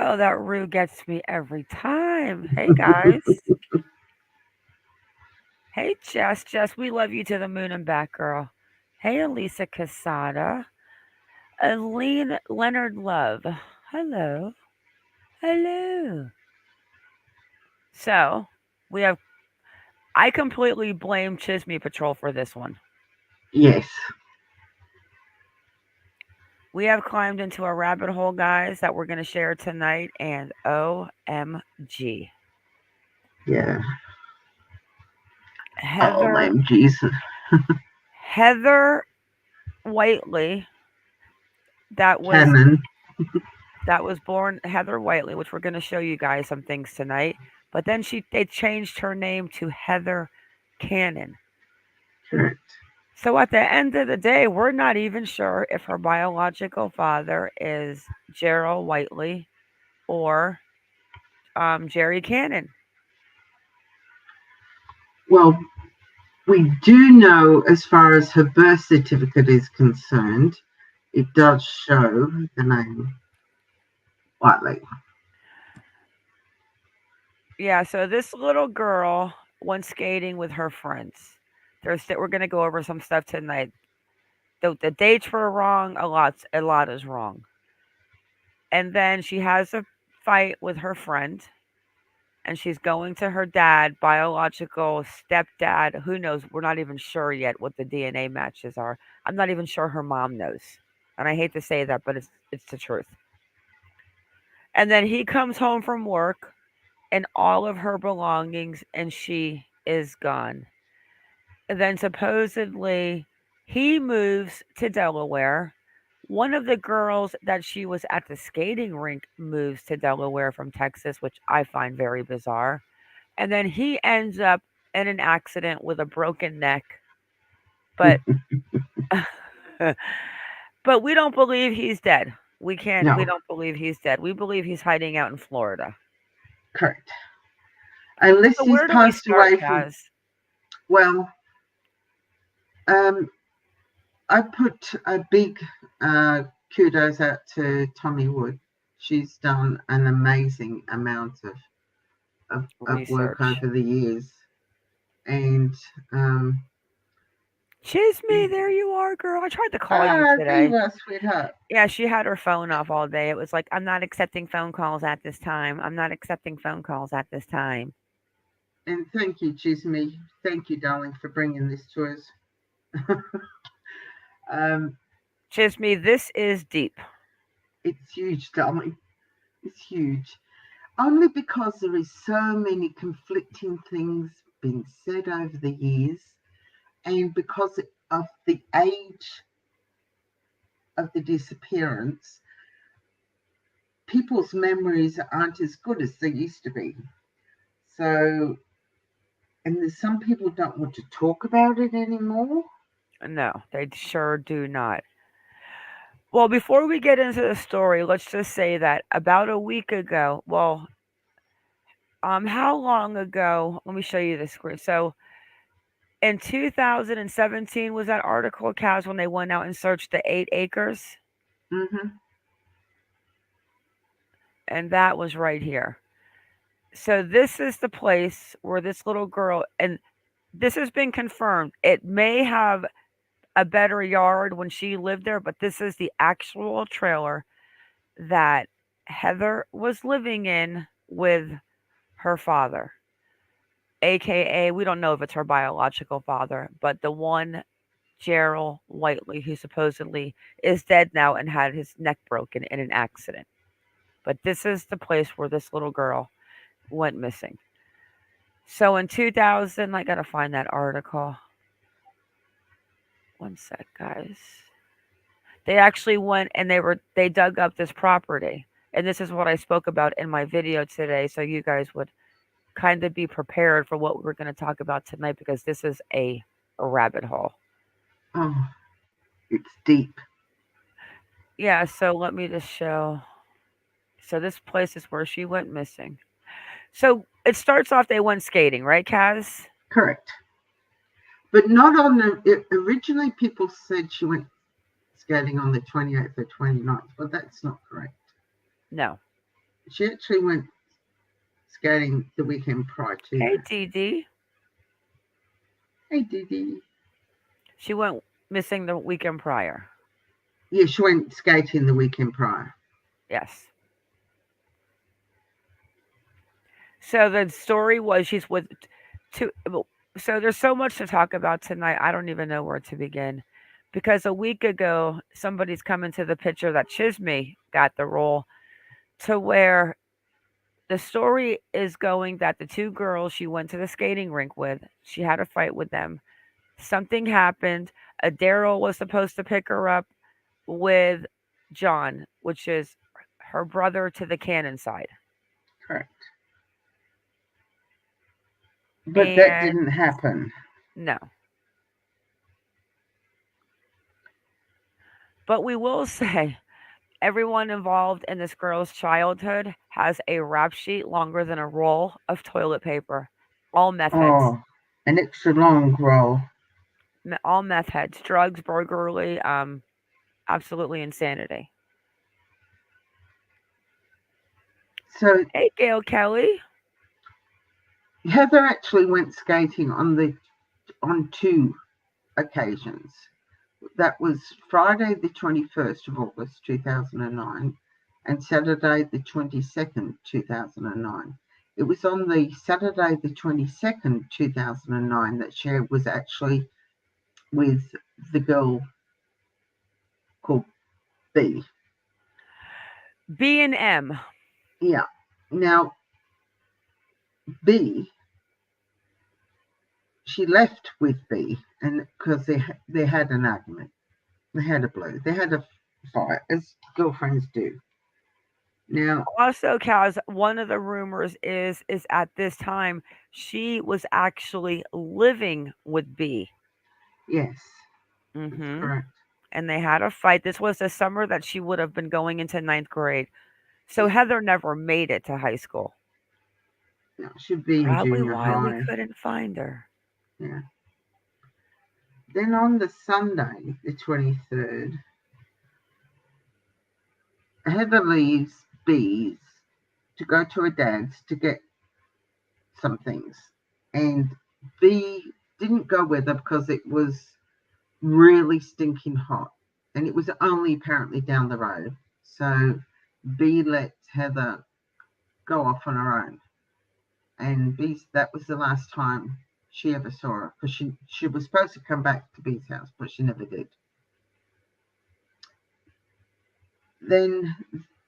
Oh, that Rue gets me every time. Hey, guys. Hey, Jess. Jess, we love you to the moon and back, girl. Hey, Elisa Casada. Aline Leonard Love. Hello. Hello. So, we have. I completely blame Chisme Patrol for this one. Yes. We have climbed into a rabbit hole, guys, that we're going to share tonight, and OMG. Yeah. Oh, Heather my Jesus. Heather Whiteley, that was Canon. born Heather Whiteley, which we're going to show you guys some things tonight. But then they changed her name to Heather Cannon. Correct. So at the end of the day, we're not even sure if her biological father is Jerral Whitley or Jerry Cannon. Well, we do know, as far as her birth certificate is concerned, it does show the name Whiteley. Yeah, so this little girl went skating with her friends. We're going to go over some stuff tonight. The dates were wrong. A lot is wrong. And then she has a fight with her friend, and she's going to her dad, biological stepdad. Who knows? We're not even sure yet what the DNA matches are. I'm not even sure her mom knows, and I hate to say that, but it's the truth. And then he comes home from work, and all of her belongings, and she is gone. And then supposedly he moves to Delaware. One of the girls that she was at the skating rink moves to Delaware from Texas, which I find very bizarre. And then he ends up in an accident with a broken neck. But but we don't believe he's dead. We No, don't believe he's dead. We believe he's hiding out in Florida. correct. Unless So he's where do we passed start, away from, Kaz? well, um, I put a big kudos out to Tommy Wood. She's done an amazing amount of work Research. over the years. And Chisme, there you are, girl. I tried to call you there today. you are, sweetheart. Yeah, she had her phone off all day. It was like, I'm not accepting phone calls at this time. I'm not accepting phone calls at this time. And thank you, Chisme. Thank you, darling, for bringing this to us. um, Chisme, this is deep. it's huge, darling. It's huge. Only because there is so many conflicting things being said over the years, and because of the age of the disappearance, people's memories aren't as good as they used to be. So, and there's some people don't want to talk about it anymore. No, they sure do not. Well, before we get into the story, let's just say that about a week ago, how long ago? Let me show you the screen. So, in 2017 was that article, Kaz, when they went out and searched the 8 acres, Mm-hmm. and that was right here. So this is the place where this little girl, and this has been confirmed. It may have a better yard when she lived there, but this is the actual trailer that Heather was living in with her father, aka we don't know if it's her biological father, but the one Jerral Whitley, who supposedly is dead now and had his neck broken in an accident. But this is the place where this little girl went missing. So in 2000, I gotta find that article. One sec, guys. They actually went and they dug up this property. And this is what I spoke about in my video today, so you guys would kind of be prepared for what we're going to talk about tonight because this is a rabbit hole. Oh, it's deep. Yeah, so let me just show. So this place is where she went missing. So it starts off they went skating, right, Kaz? Correct. But not on the. Originally, people said she went skating on the 28th or 29th, but that's not correct. No. She actually went skating the weekend prior to Hey, that. Dee Dee. Hey, Didi. She went missing the weekend prior. Yeah, she went skating the weekend prior. Yes. So the story was she's with two. So there's so much to talk about tonight. I don't even know where to begin. Because a week ago, somebody's coming to the picture that Chisme got the role, to where the story is going that the two girls she went to the skating rink with, she had a fight with them. Something happened. A Daryl was supposed to pick her up with John, which is her brother to the Cannon side. Correct. But that And didn't happen. no. But we will say everyone involved in this girl's childhood has a rap sheet longer than a roll of toilet paper. All meth heads. Oh, an extra long roll. All meth heads. Drugs, burglary, absolutely insanity. So Hey, Gail Kelly. Heather actually went skating on two occasions. That was Friday the 21st of August 2009 and Saturday the 22nd 2009. It was on the Saturday the 22nd 2009 that she was actually with the girl called B. B and M. Yeah. Now B, she left with B, and because they had an argument, they had a blow, they had a fight, as girlfriends do. Now, Also, Kaz, one of the rumors is at this time she was actually living with B. yes, that's Mm-hmm. correct. And they had a fight. This was the summer that she would have been going into ninth grade. So Yeah, Heather never made it to high school. no, she'd be in Probably junior why we high. couldn't find her. Yeah. Then on the Sunday, the 23rd, Heather leaves B's to go to her dad's to get some things. And B didn't go with her because it was really stinking hot. And it was only apparently down the road. So B let Heather go off on her own. And B, that was the last time she ever saw her because she was supposed to come back to B's house, but she never did. Then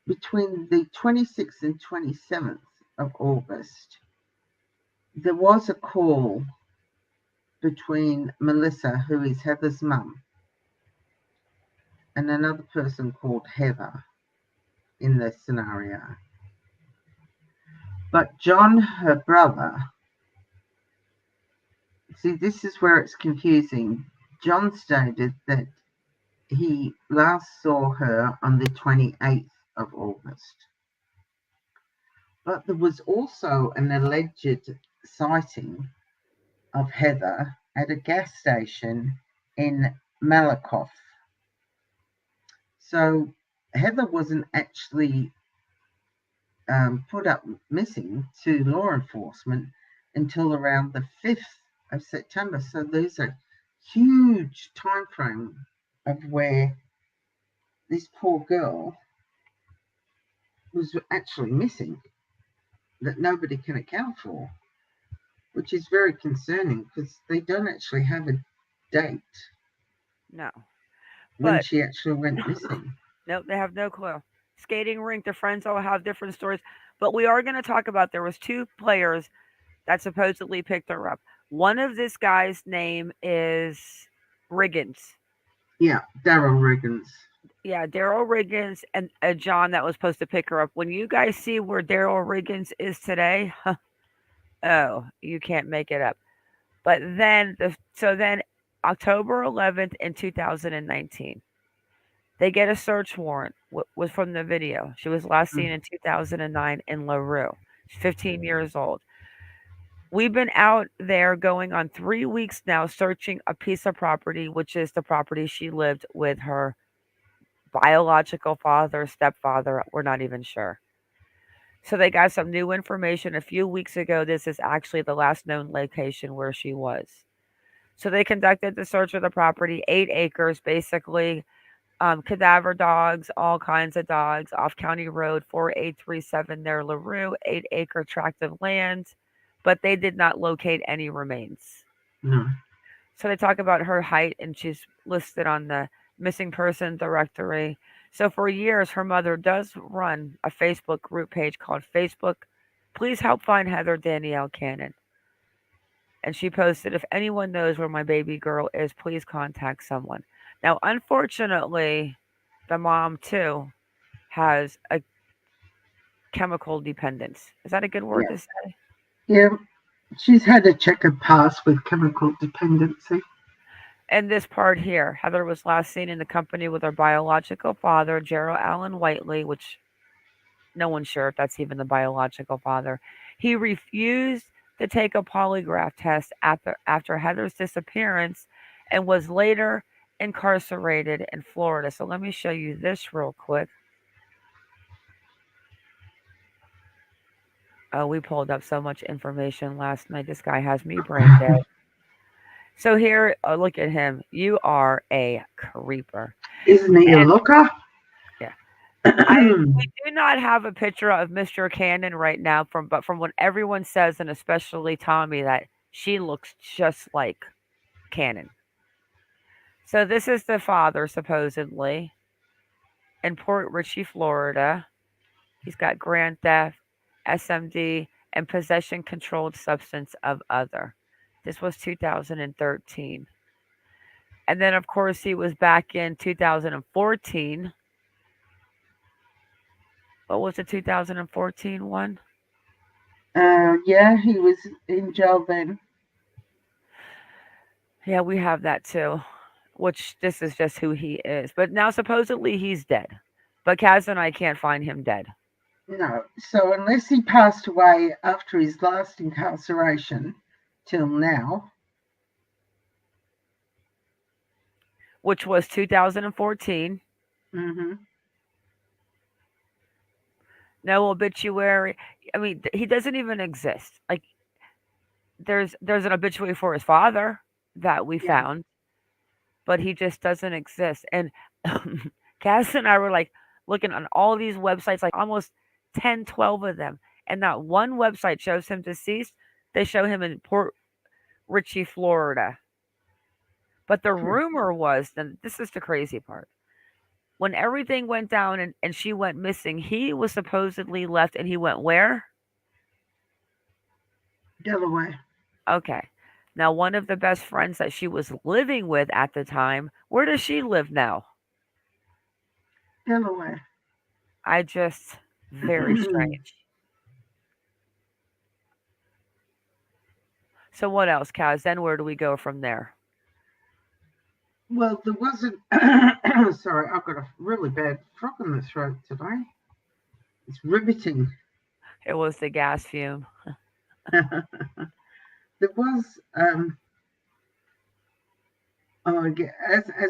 between the 26th and 27th of August, there was a call between Melissa, who is Heather's mum, and another person called Heather in this scenario. But John, her brother, see, this is where it's confusing. John stated that he last saw her on the 28th of August. But there was also an alleged sighting of Heather at a gas station in Malakoff. So Heather wasn't actually put up missing to law enforcement until around the 5th of September. So there's a huge time frame of where this poor girl was actually missing that nobody can account for, which is very concerning because they don't actually have a date No. when But she actually went missing. nope, they have no clue. Skating rink, the friends all have different stories. But we are going to talk about there was two players that supposedly picked her up. One of this guy's name is Riggins. Yeah, Daryl Riggins. Yeah, Daryl Riggins and John that was supposed to pick her up. When you guys see where Daryl Riggins is today, oh, you can't make it up. But then October 11th in 2019, they get a search warrant. Was from the video. She was last Mm. seen in 2009 in LaRue. She's 15 years old. We've been out there going on 3 weeks now searching a piece of property, which is the property she lived with her biological father, stepfather. We're not even sure. So they got some new information a few weeks ago. This is actually the last known location where she was. So they conducted the search of the property, 8 acres, basically cadaver dogs, all kinds of dogs, off County Road 4837 near LaRue, 8 acre tract of land, but they did not locate any remains. No. So they talk about her height, and she's listed on the missing person directory. So for years, her mother does run a Facebook group page called Facebook Please Help Find Heather Danielle Cannon. And she posted, if anyone knows where my baby girl is, please contact someone. Now, unfortunately, the mom too has a chemical dependence. Is that a good word Yeah. to say? Yeah. She's had a checkered past with chemical dependency. And this part here, Heather was last seen in the company with her biological father, Jerral Allen Whitley, which no one's sure if that's even the biological father. He refused to take a polygraph test after Heather's disappearance and was later incarcerated in Florida. So let me show you this real quick. Oh, we pulled up so much information last night. This guy has me brain dead. So here, look at him. You are a creeper. Isn't he a And looker? yeah, we do not have a picture of Mr. Cannon right now but from what everyone says, and especially Tommy, that she looks just like Cannon. So this is the father supposedly in Port Richey, Florida. He's got grand theft, SMD, and possession controlled substance of other. This was 2013. And then, of course, he was back in 2014. What was the 2014 one? Yeah, he was in jail then. Yeah, we have that too, which this is just who he is. But now, supposedly, he's dead. But Kaz and I can't find him dead, No. So unless he passed away after his last incarceration till now, which was 2014. hmm No obituary. I mean, he doesn't even exist. Like, there's an obituary for his father that we yeah, found, but he just doesn't exist. And Cass and I were like looking on all these websites, like almost 10, 12 of them. And not one website shows him deceased. They show him in Port Richey, Florida. But the rumor was, and this is the crazy part, when everything went down and she went missing, he was supposedly left and he went where? Delaware, Okay. Now, one of the best friends that she was living with at the time, where does she live now? Delaware. I just, very strange. So, what else, Kaz? Then where do we go from there? Well, there wasn't. Sorry, I've got a really bad frog in the throat today. It's riveting. It was the gas fume. There was, as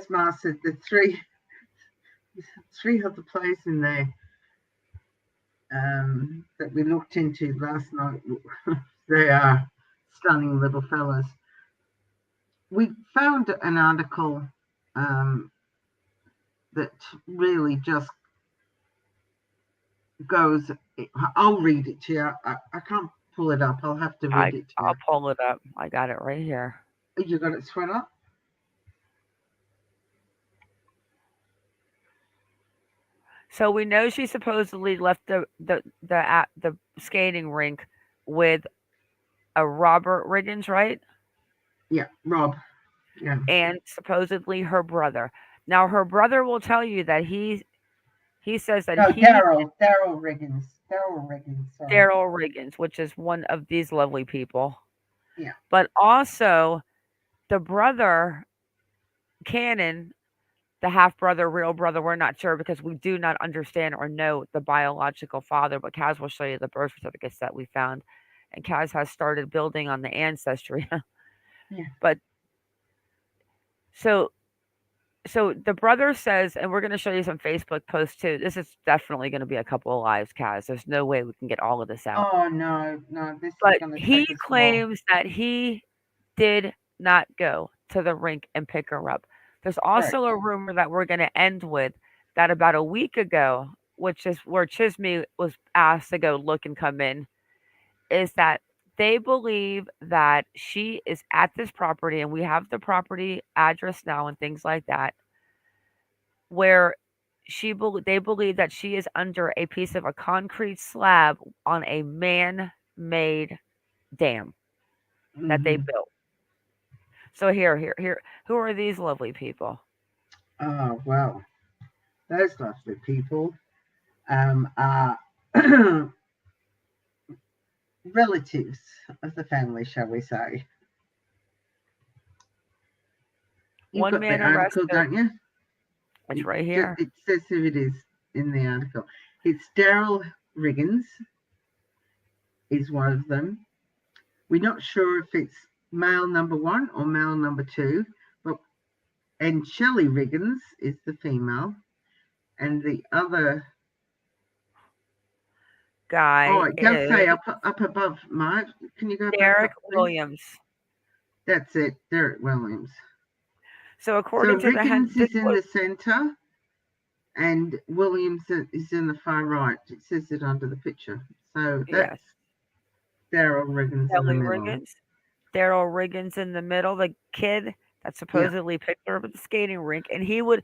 Ma said, the three other plays in there that we looked into last night. They are stunning little fellas. We found an article that really just goes. I'll read it to you. I can't pull it up. I'll have to read it to I'll pull it up. I got it right here. you. You got it, sweater? So we know she supposedly left the skating rink with a Robert Riggins, right? Yeah, Rob. Yeah. And supposedly her brother. Now her brother will tell you that he says that No, he Daryl Riggins. Daryl Riggins, sorry. Daryl Riggins, which is one of these lovely people, Yeah. but also the brother Cannon, the half brother, real brother. We're not sure because we do not understand or know the biological father. But Kaz will show you the birth certificates that we found, and Kaz has started building on the ancestry. Yeah. But so So the brother says, and we're going to show you some Facebook posts too. This is definitely going to be a couple of lives, Kaz. There's no way we can get all of this out. Oh no, no, this is But going to he take us a while. claims that he did not go to the rink and pick her up. There's also Correct. a rumor that we're going to end with that about a week ago, which is where Chisme was asked to go look and come in, is that they believe that she is at this property, and we have the property address now and things like that, where they believe that she is under a piece of a concrete slab on a man-made dam that they Hmm. built. So here. Who are these lovely people? Oh well, those lovely people are relatives of the family, shall we say? You've One got the man article, arrested. don't you? It's right here. It says who it is in the article. It's Daryl Riggins is one of them. We're not sure if it's male number one or male number two, but and Shelley Riggins is the female, and the other. Oh, Guy it does is say up above, Marge. Can you go back Derek up, please? Williams. That's it, Derek Williams. So So according to Riggins this is in was the centre, and Williams is in the far right. It says it under the picture. So yes, that's Daryl Riggins in the Kelly middle. Riggins, Daryl Riggins in the middle, the kid that Yeah, supposedly picked her up at the skating rink, and he would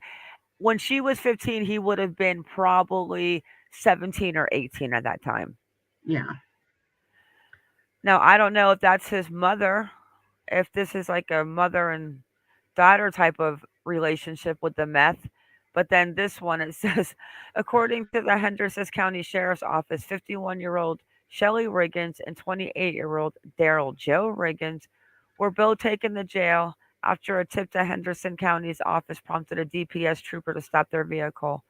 when she was 15, he would have been probably 17 or 18 at that time. yeah, Now I don't know if that's his mother, if this is like a mother and daughter type of relationship with the meth. But then this one, it says, according to the Henderson County Sheriff's Office, 51-year-old Shelley Riggins and 28-year-old Daryl Joe Riggins were both taken to jail after a tip to Henderson County's office prompted a DPS trooper to stop their vehicle,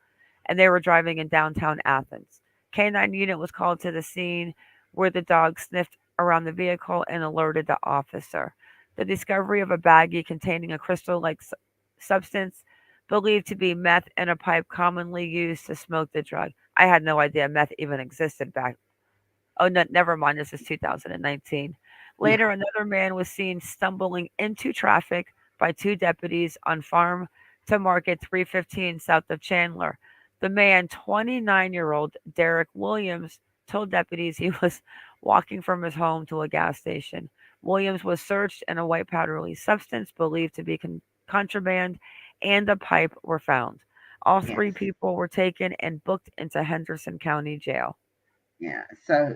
and they were driving in downtown Athens. Canine unit was called to the scene where the dog sniffed around the vehicle and alerted the officer. The discovery of a baggie containing a crystal like substance believed to be meth in a pipe commonly used to smoke the drug. I had no idea meth even existed back. Oh, no, never mind. This is 2019. yeah, Later, another man was seen stumbling into traffic by two deputies on Farm to Market 315 south of Chandler. The man, 29-year-old Derek Williams, told deputies he was walking from his home to a gas station. Williams was searched and a white powdery substance believed to be contraband and a pipe were found. All yes, three people were taken and booked into Henderson County Jail. yeah. So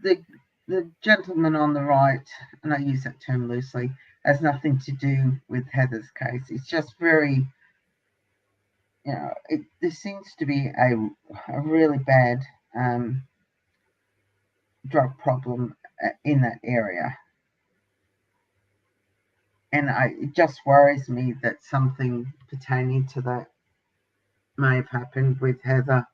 the the gentleman on the right, and I use that term loosely, has nothing to do with Heather's case. It's just very, there seems to be a really bad um, drug problem in that area, and it just worries me that something pertaining to that may have happened with Heather.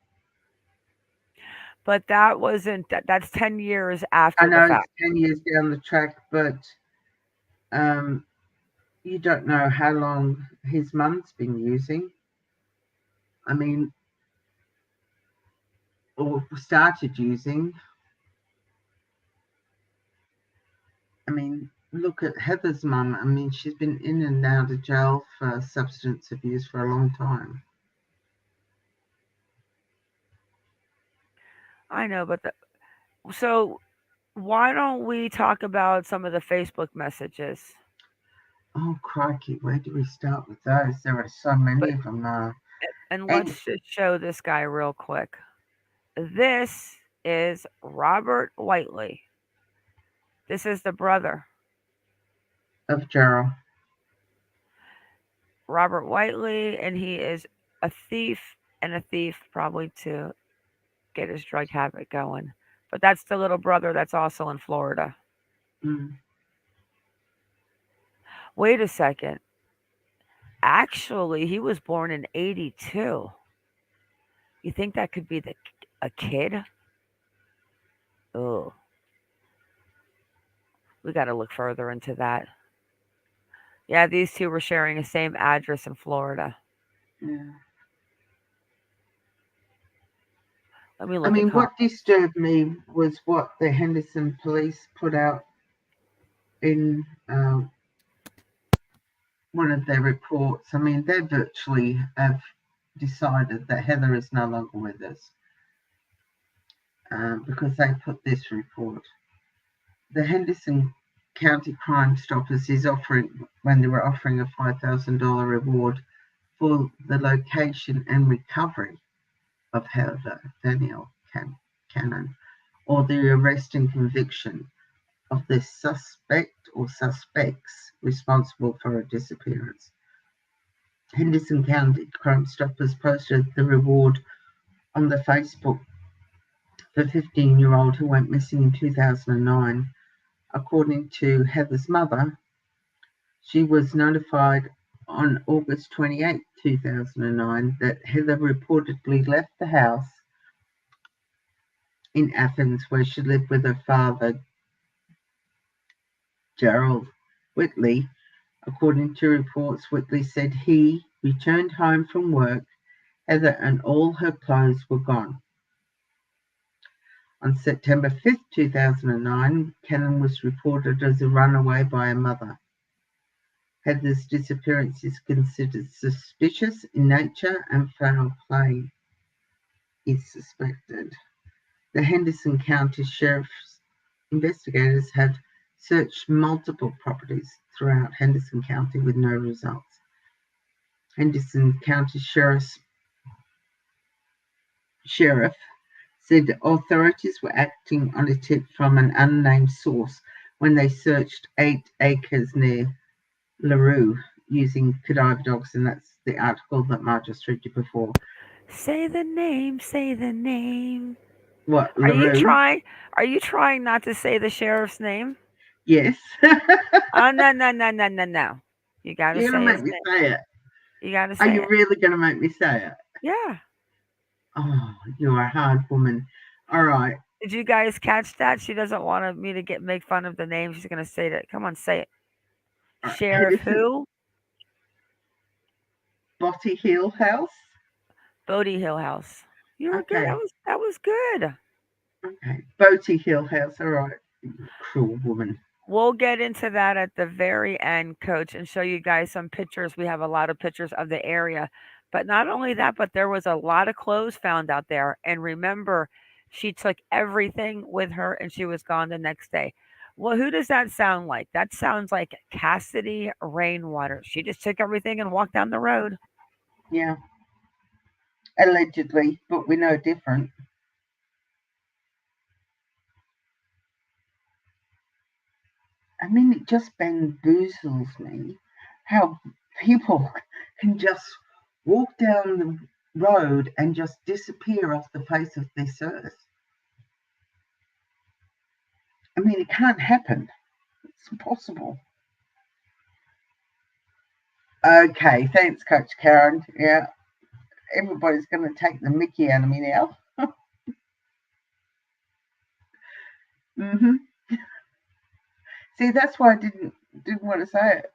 But that wasn't that's 10 years I after the know fact. it's 10 years down the track, but um, you don't know how long his mum's been using. I mean, or started using. I mean, look at Heather's mum. I mean, she's been in and out of jail for substance abuse for a long time. I know, but so why don't we talk about some of the Facebook messages? Oh, crikey, where do we start with those? There are so many But of them now. and let's And, just show this guy real quick. This is Robert Whiteley. This is the brother. of Gerald. Robert Whiteley, and he is a thief and a thief probably to get his drug habit going. But that's the little brother that's also in Florida. Mm, Wait a second. Actually, he was born in 82. You think that could be a kid? Oh, we got to look further into that. Yeah, these two were sharing the same address in Florida. Yeah. Let me I look at mean, what comments. disturbed me was what the Henderson police put out in one of their reports. I mean, they virtually have decided that Heather is no longer with us because they put this report. The Henderson County Crime Stoppers is offering, when they were offering a $5,000 reward for the location and recovery of Heather Danielle Cannon, or the arrest and conviction of the suspect or suspects responsible for her disappearance. Henderson County Crime Stoppers posted the reward on the Facebook for a 15-year-old who went missing in 2009. According to Heather's mother, she was notified on August 28, 2009, that Heather reportedly left the house in Athens where she lived with her father, Jerral Whitley. According to reports, Whitley said he returned home from work. Heather and all her clothes were gone. On September 5, 2009, Cannon was reported as a runaway by her mother. Heather's disappearance is considered suspicious in nature and foul play is suspected. The Henderson County Sheriff's investigators have searched multiple properties throughout Henderson County with no results. Henderson County Sheriff said authorities were acting on a tip from an unnamed source when they searched 8 acres near LaRue using cadaver dogs, and that's the article that Mar just read you before. Say the name, say the name. What, Are you LaRue? trying are you trying not to say the sheriff's name? Yes. Oh no no no no no no. You gotta You're going say to his make me name. say it. You gotta Are say you it. really going to make me say it? Yeah. Oh, you're a hard woman. All right. Did you guys catch that? She doesn't want me to get make fun of the name. She's gonna say that. Come on, say it. All right. Sheriff Henderson who? Botty Hill House. Bodie Hill House. You were good. Okay. That was good. Okay. Boaty Hill House. All right. Cruel woman. We'll get into that at the very end, Coach, and show you guys some pictures. We have a lot of pictures of the area. But not only that, but there was a lot of clothes found out there. And remember, she took everything with her and she was gone the next day. Well, who does that sound like? That sounds like Cassidy Rainwater. She just took everything and walked down the road. Yeah. Allegedly, but we know different. I mean, it just bamboozles me how people can just walk down the road and just disappear off the face of this earth. I mean, it can't happen. It's impossible. Okay, thanks, Coach Karen. Yeah, everybody's going to take the mickey out of me now. hmm See, that's why I didn't want to say it.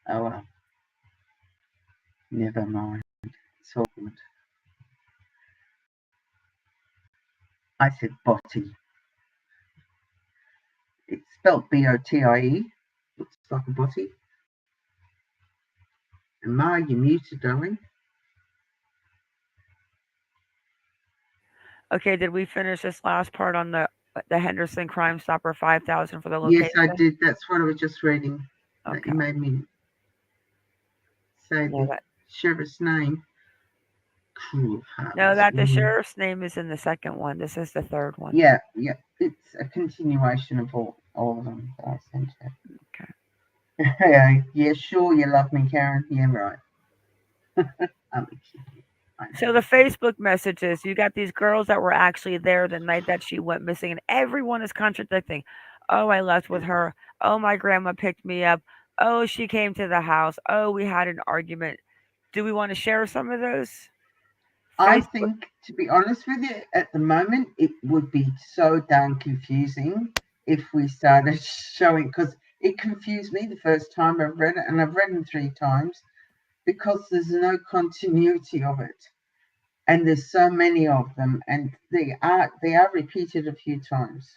Oh well, never mind. It's all good. I said Bottie. It's spelled Botie. Looks like a botty. And Ma, you muted, darling. Okay, did we finish this last part on the Henderson Crime Stopper 5,000 for the Yes, I location? did. That's what I was just reading. That you Okay. made me say No, the sheriff's name. Cruel, heartless that the woman. sheriff's name is in the second one. This is the third one. Yeah, yeah. It's a continuation of all of them that I sent Okay. you. Yeah, yeah, sure, you love me, Karen. Yeah, right. I'm a kid. I So know. the Facebook messages, you got these girls that were actually there the night that she went missing, and everyone is contradicting. Oh, I left with her. Oh, my grandma picked me up. Oh, she came to the house. Oh, we had an argument. Do we want to share some of those? I Facebook. think, to be honest with you, at the moment, it would be so darn confusing if we started showing, because it confused me the first time I've read it, and I've read them 3 times because there's no continuity of it, and there's so many of them, and they are repeated a few times.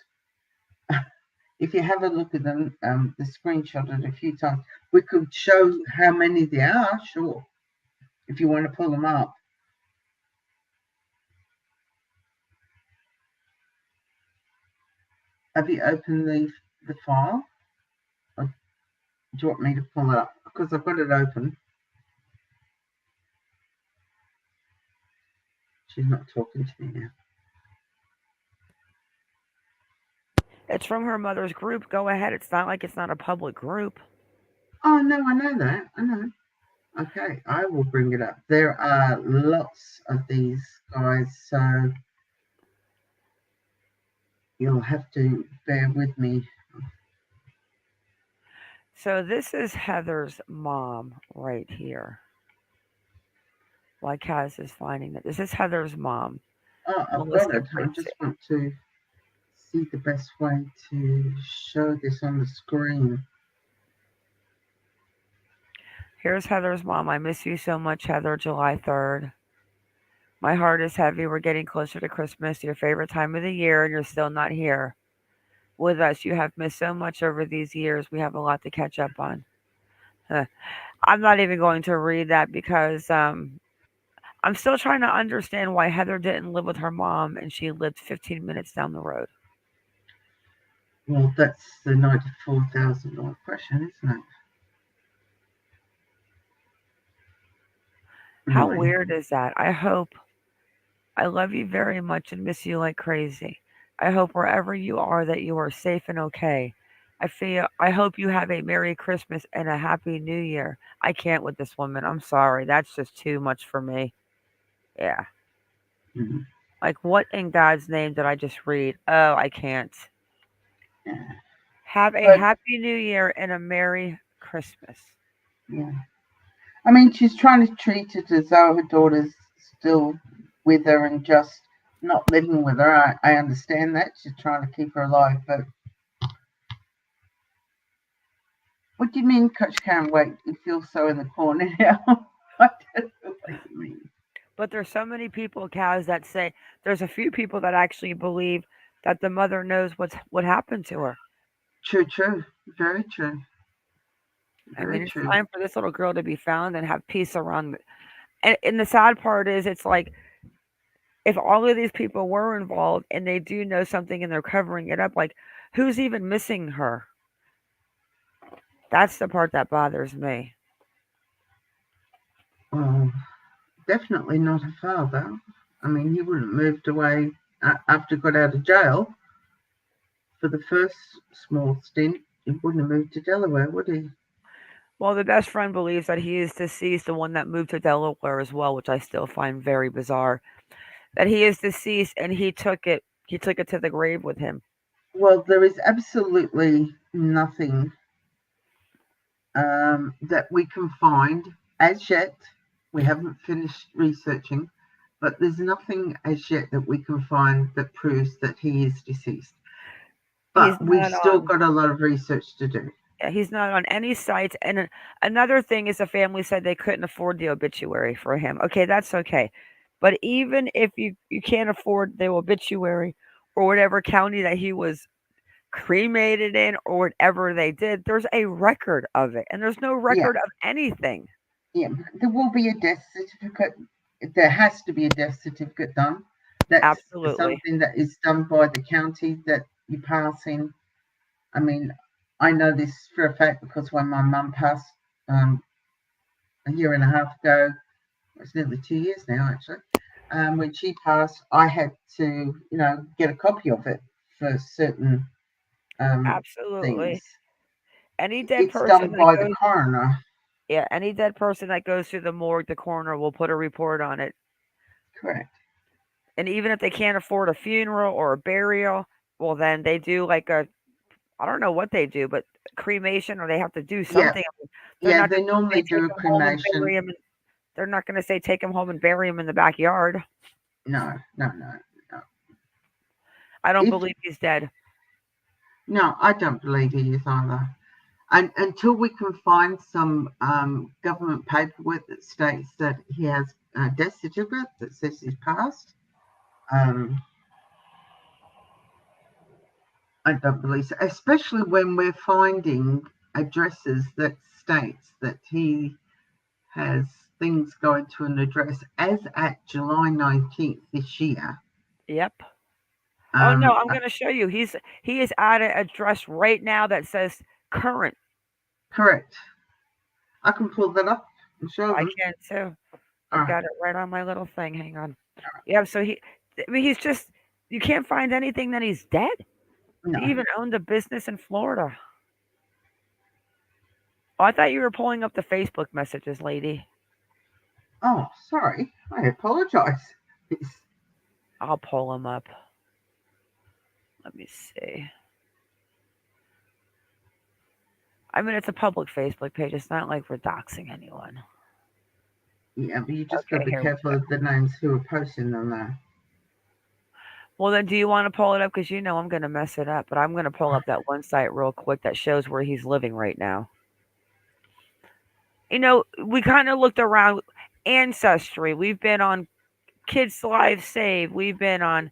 If you have a look at them, the screenshot it a few times, we could show how many there are. Sure, if you want to pull them up. Have you opened the file? Or do you want me to pull it up? Because I've got it open. She's not talking to me now. It's from her mother's group. Go ahead. It's not like it's not a public group. Oh no, I know that. I know. Okay, I will bring it up. There are lots of these guys, so you'll have to bear with me. So this is Heather's mom right here. Why Kaz is finding it. This is Heather's mom, Oh, I've got Melissa it. I Gracie. just want to see the best way to show this on the screen. Here's Heather's mom. I miss you so much, Heather. July 3rd. My heart is heavy. We're getting closer to Christmas, your favorite time of the year, and you're still not here with us. You have missed so much over these years. We have a lot to catch up on. Huh. I'm not even going to read that because I'm still trying to understand why Heather didn't live with her mom and she lived 15 minutes down the road. Well, that's the $94,000 question, isn't it? How Really? weird is that? I love you very much and miss you like crazy. I hope wherever you are that you are safe and okay. I hope you have a Merry Christmas and a Happy New Year. I can't with this woman. I'm sorry. That's just too much for me. Yeah. Mm-hmm. Like what in God's name did I just read? Oh, I can't. Yeah. Have a But Happy New Year and a Merry Christmas. yeah, I mean, she's trying to treat it as though her daughter's still with her and just not living with her. I understand that she's trying to keep her alive, but what do you mean, Coach Karen? Wait, you feel so in the corner now. I don't know what you mean. But there's so many people, Kaz, that say there's a few people that actually believe that the mother knows what happened to her. True, true, very true, I very mean, it's true. time for this little girl to be found and have peace around. And the sad part is, it's like if all of these people were involved and they do know something and they're covering it up, like who's even missing her? That's the part that bothers me. Well, definitely not her father. I mean, he wouldn't have moved away after he got out of jail for the first small stint. He wouldn't have moved to Delaware, would he? Well, the best friend believes that he is deceased, the one that moved to Delaware as well, which I still find very bizarre. That he is deceased and he took it to the grave with him. Well, there is absolutely nothing that we can find as yet. We haven't finished researching, but there's nothing as yet that we can find that proves that he is deceased. He's But we've not still on got a lot of research to do. he's not on any sites. And another thing is the family said they couldn't afford the obituary for him. Okay, that's okay. But even if you can't afford the obituary or whatever county that he was cremated in or whatever they did, there's a record of it. And there's no Yeah, record of anything. yeah. There will be a death certificate. There has to be a death certificate done. That's Absolutely. something that is done by the county that you pass in. I mean, I know this for a fact because when my mum passed um, a year and a half ago, it's nearly 2 years now actually. When she passed, I had to, get a copy of it for certain things. Absolutely. Any dead It's person done that by the goes coroner, yeah, any dead person that goes through the morgue, the coroner will put a report on it. correct? And even if they can't afford a funeral or a burial, well, then they do like a, I don't know what they do, but cremation or they have to do Yeah, something. They're yeah. not They just going to normally say do take a him home and cremation. bury him. They're not going to say take him home and bury him in the backyard. No, no, no, no. I don't If believe he's dead. No, I don't believe he is either. And until we can find some government paperwork that states that he has a death certificate that says he's passed, um, I don't believe so. Especially when we're finding addresses that states that he has things going to an address as at July 19th this year. Yep. Oh no, Um, I'm uh, gonna show you. He is at an address right now that says current. Correct. I can pull that up and show I them. can too. All I've right. got it right on my little thing. Hang on. Yeah, so I mean, he's just, you can't find anything that he's dead. No. He even owned a business in Florida. Oh, I thought you were pulling up the Facebook messages, lady. Oh, sorry. I apologize. I'll pull him up. Let me see. I mean, it's a public Facebook page. It's not like we're doxing anyone. Yeah, but you just got to Okay, be here we careful go. of the names who are posting them there. Well, then, do you want to pull it up? Because you know I'm going to mess it up. But I'm going to pull up that one site real quick that shows where he's living right now. You know, we kind of looked around Ancestry. We've been on Kids Lives Save. We've been on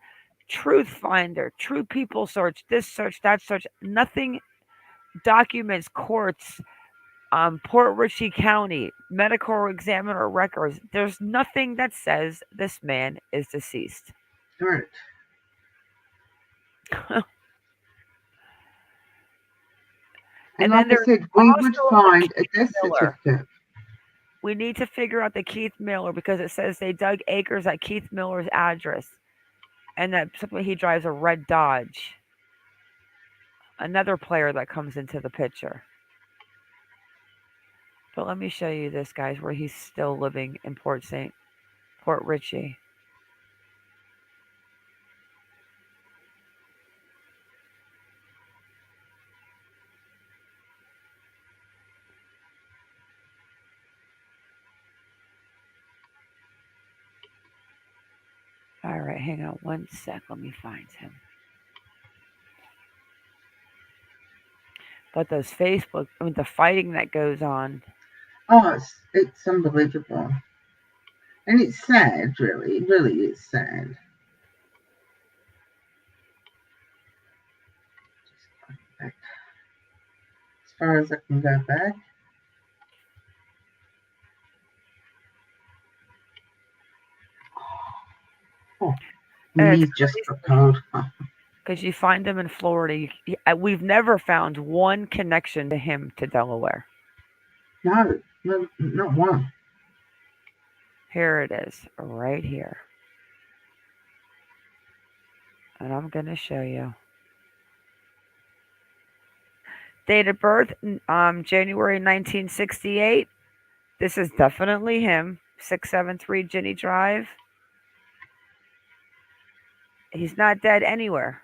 Truth Finder, True People Search, that search. Nothing documents, courts, Port Richey County, medical examiner records. There's nothing that says this man is deceased. Correct. And And like then I there's said, we would also a find a Keith death Miller. certificate. We need to figure out the Keith Miller because it says they dug acres at Keith Miller's address and that something he drives a red Dodge. Another player that comes into the picture. But let me show you this, guys, where he's still living in Port Richey. All right, hang on one sec. Let me find him. But those Facebook, I mean, the fighting that goes on. Oh, it's unbelievable. And it's sad, really. It really is sad. Back as far as I can go back. Oh, my And it's knees just got cold. Oh, because you find them in Florida. We've never found one connection to him to Delaware. no, no, not one. Here it is, right here. And I'm going to show you. Date of birth, January 1968. This is definitely him. 673 Ginny Drive. He's not dead anywhere.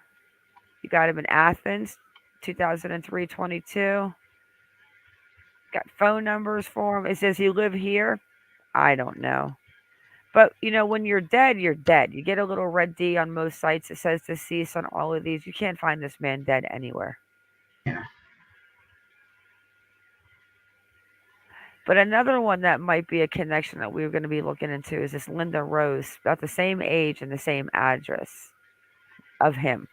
You got him in Athens, 2003 22. Got phone numbers for him. It says he live here. I don't know. But you know, when you're dead, you're dead. You get a little red D on most sites. It says deceased on all of these. You can't find this man dead anywhere. Yeah. But another one that might be a connection that we were going to be looking into is this Linda Rose, about the same age and the same address of him.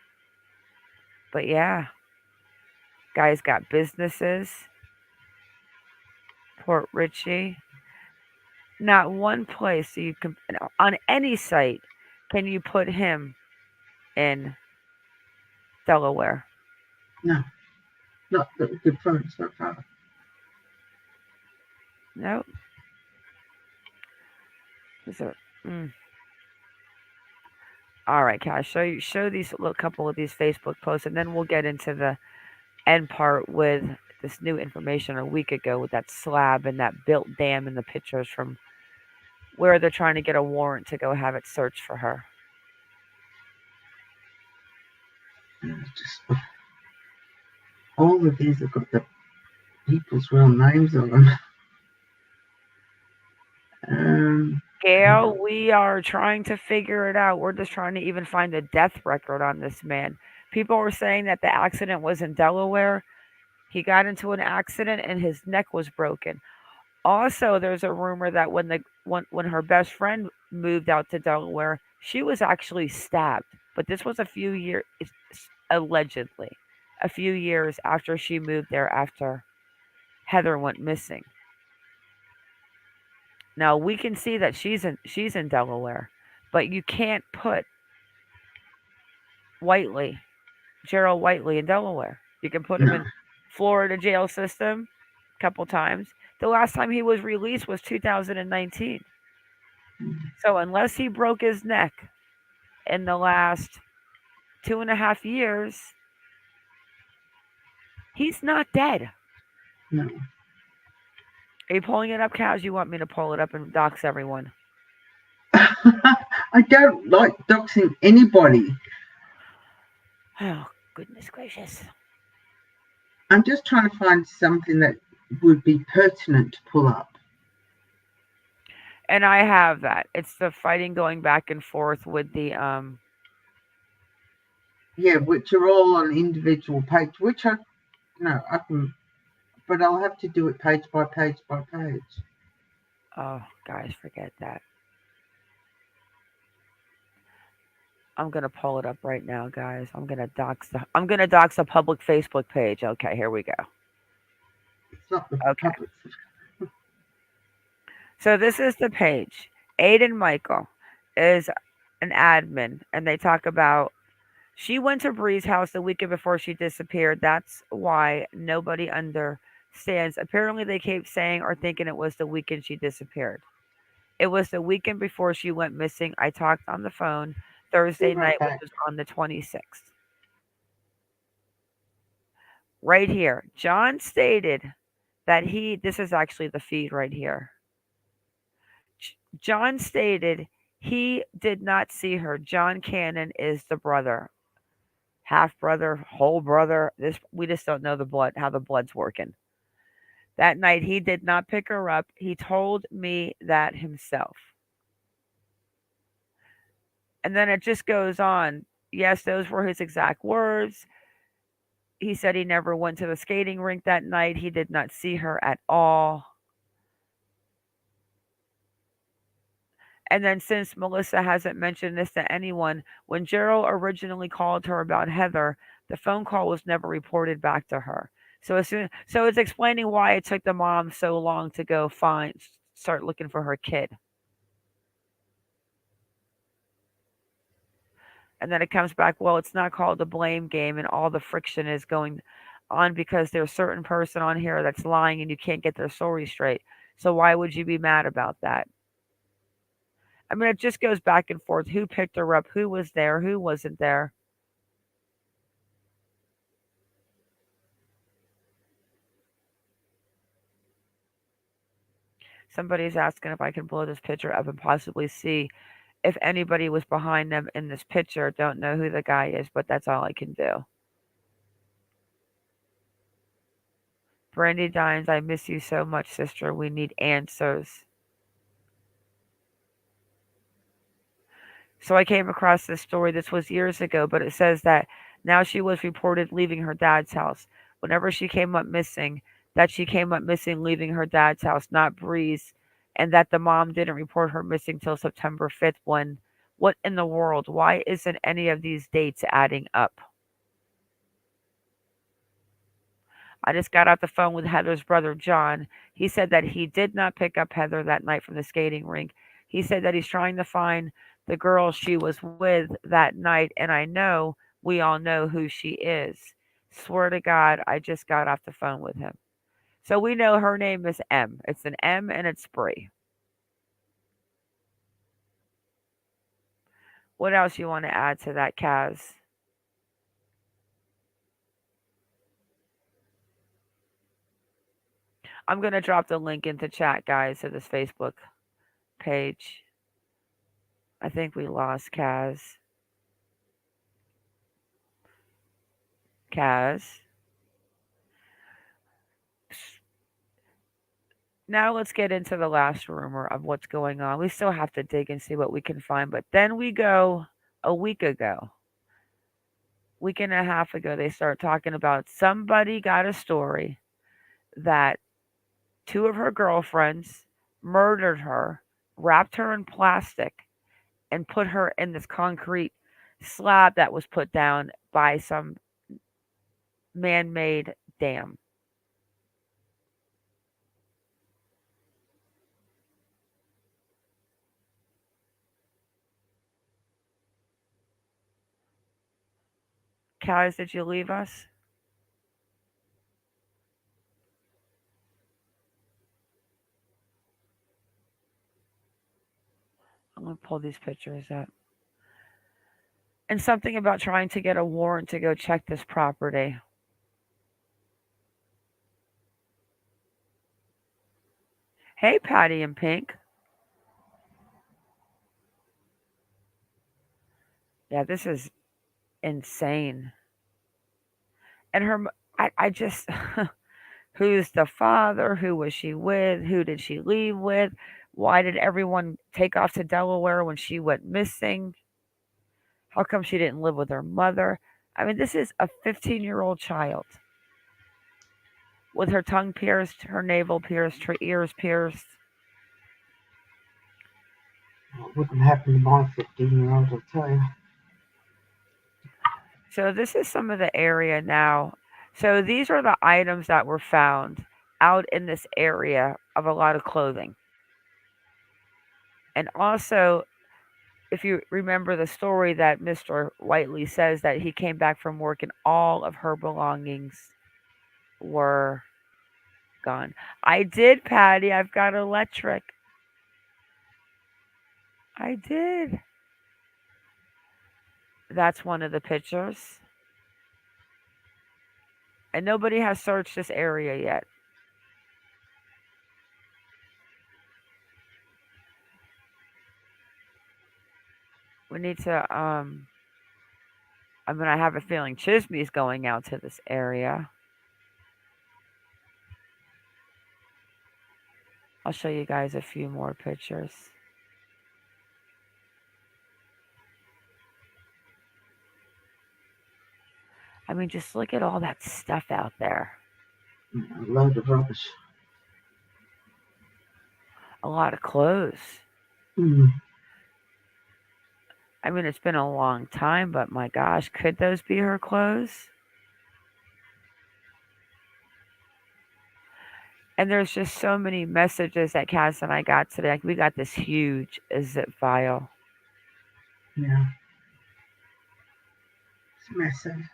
But yeah, guy's got businesses, Port Richey. Not one place you can, on any site, can you put him in Delaware. No, not that we could find so far. No, mm. All right, Cash. Show these little couple of these Facebook posts, and then we'll get into the end part with this new information a week ago with that slab and that built dam and the pictures from where they're trying to get a warrant to go have it searched for her. Just all of these have got the people's real names on them. Hang Gail, on. we are trying to figure it out. We're just trying to even find a death record on this man People were saying that the accident was in Delaware. He got into an accident and his neck was broken. Also, there's a rumor that when her best friend moved out to Delaware, she was actually stabbed. But this was a few years, allegedly, a few years after she moved there after Heather went missing. Now we can see that she's in Delaware, but you can't put Whiteley, Jerral Whitley in Delaware. You can put him No. in Florida jail system a couple times. The last time he was released was 2019. So unless he broke his neck in the last 2.5 years, he's not dead. No. Are you pulling it up, Cows? You want me to pull it up and dox everyone? I don't like doxing anybody. Oh, goodness gracious. I'm just trying to find something that would be pertinent to pull up. And I have that. It's the fighting going back and forth with the Yeah, which are all on individual page, which I can, but I'll have to do it page by page by page. oh, guys, forget that. I'm gonna pull it up right now, guys. I'm gonna dox the public Facebook page. Okay, here we go. It's not the Okay. public. So this is the page. Aiden Michael is an admin, and they talk about she went to Bree's house the weekend before she disappeared. That's why nobody understands. Apparently, they kept saying or thinking it was the weekend she disappeared. It was the weekend before she went missing. I talked on the phone Be Thursday right night, which back. was on the 26th. Right here, John stated that this is actually the feed right here. John stated he did not see her. John Cannon is the brother, half brother, whole brother. This we just don't know the blood, how the blood's working. That night he did not pick her up. He told me that himself. And then it just goes on. Yes, those were his exact words. He said he never went to the skating rink that night. He did not see her at all. And then, since Melissa hasn't mentioned this to anyone, when Gerald originally called her about Heather, the phone call was never reported back to her. So it's explaining why it took the mom so long to go start looking for her kid. And then it comes back, well, it's not called the blame game, and all the friction is going on because there's a certain person on here that's lying and you can't get their story straight. So why would you be mad about that? I mean, it just goes back and forth. Who picked her up? Who was there? Who wasn't there? Somebody's asking if I can blow this picture up and possibly see if anybody was behind them in this picture. Don't know who the guy is, but that's all I can do. Brandy Dines, I miss you so much, sister. We need answers. So I came across this story. This was years ago, but it says that now she was reported leaving her dad's house. Whenever she came up missing, that she came up missing leaving her dad's house, not Bree's, and that the mom didn't report her missing till September 5th. When, what in the world? Why isn't any of these dates adding up? I just got off the phone with Heather's brother, John. He said that he did not pick up Heather that night from the skating rink. He said that he's trying to find the girl she was with that night, and I know we all know who she is. Swear to God, I just got off the phone with him. So we know her name is M. It's an M and it's Bree. What else you want to add to that, Kaz? I'm going to drop the link into chat, guys, to this Facebook page. I think we lost Kaz. Kaz. Now let's get into the last rumor of what's going on. We still have to dig and see what we can find, but then we go a week ago. week and a half ago, they start talking about somebody got a story that two of her girlfriends murdered her, wrapped her in plastic, and put her in this concrete slab that was put down by some man made dam. Kaz, did you leave us? I'm going to pull these pictures up. And something about trying to get a warrant to go check this property. Hey, Patty and Pink. Yeah, this is insane. And I just, who's the father? Who was she with? Who did she leave with? Why did everyone take off to Delaware when she went missing? How come she didn't live with her mother? I mean, this is a 15-year-old child with her tongue pierced, her navel pierced, her ears pierced. It wouldn't happen to my 15-year-old, I'll tell you. So, this is some of the area now. So, these are the items that were found out in this area of a lot of clothing. And also, if you remember the story that Mr. Whiteley says that he came back from work and all of her belongings were gone. I did, Patty. I've got electric. I did. That's one of the pictures. And nobody has searched this area yet. We need to I mean I have a feeling Chisme's going out to this area. I'll show you guys a few more pictures. I mean just look at all that stuff out there. A load of rubbish. A lot of clothes. Mm. I mean, it's been a long time, but my gosh, could those be her clothes? And there's just so many messages that Cass and I got today. Like we got this huge zip file. Yeah, it's massive.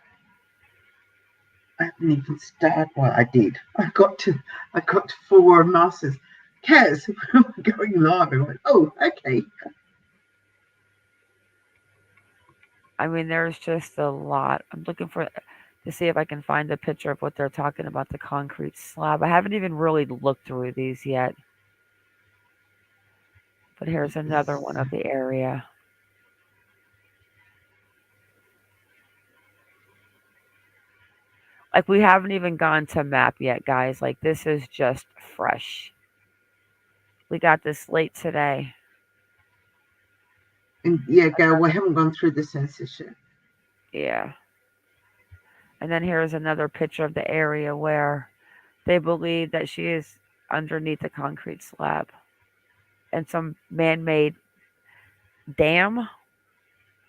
I haven't even started. Well, I did. I got to 4 masters. Kaz, we're going live. I went, oh, okay. I mean, there's just a lot. I'm looking for to see if I can find a picture of what they're talking about the concrete slab. I haven't even really looked through these yet. But here's another one of the area. Like we haven't even gone to map yet, guys. Like this is just fresh. We got this late today. And yeah, girl, we haven't gone through the census yet. Yeah. And then here's another picture of the area where they believe that she is underneath the concrete slab and some man made dam,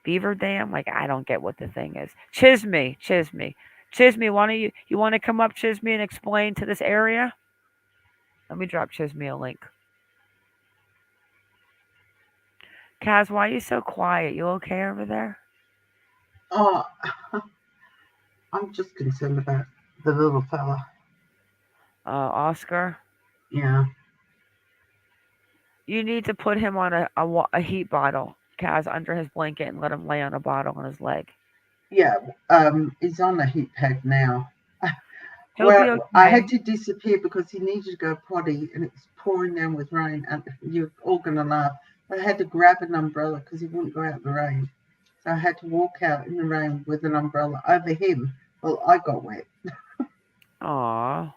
beaver dam. Like, I don't get what the thing is. Chisme, why don't you want to come up, Chisme, and explain to this area? Let me drop Chisme a link. Kaz, why are you so quiet? You okay over there? Oh, I'm just concerned about the little fella. Oscar, Yeah. you need to put him on a heat bottle, Kaz, under his blanket and let him lay on a bottle on his leg. Yeah, he's on a heat pad now. He'll be Well, I okay. had to disappear because he needed to go potty and it was pouring down with rain. And you're all going to laugh. I had to grab an umbrella because he wouldn't go out in the rain. So I had to walk out in the rain with an umbrella over him. Well, I got wet. Aw.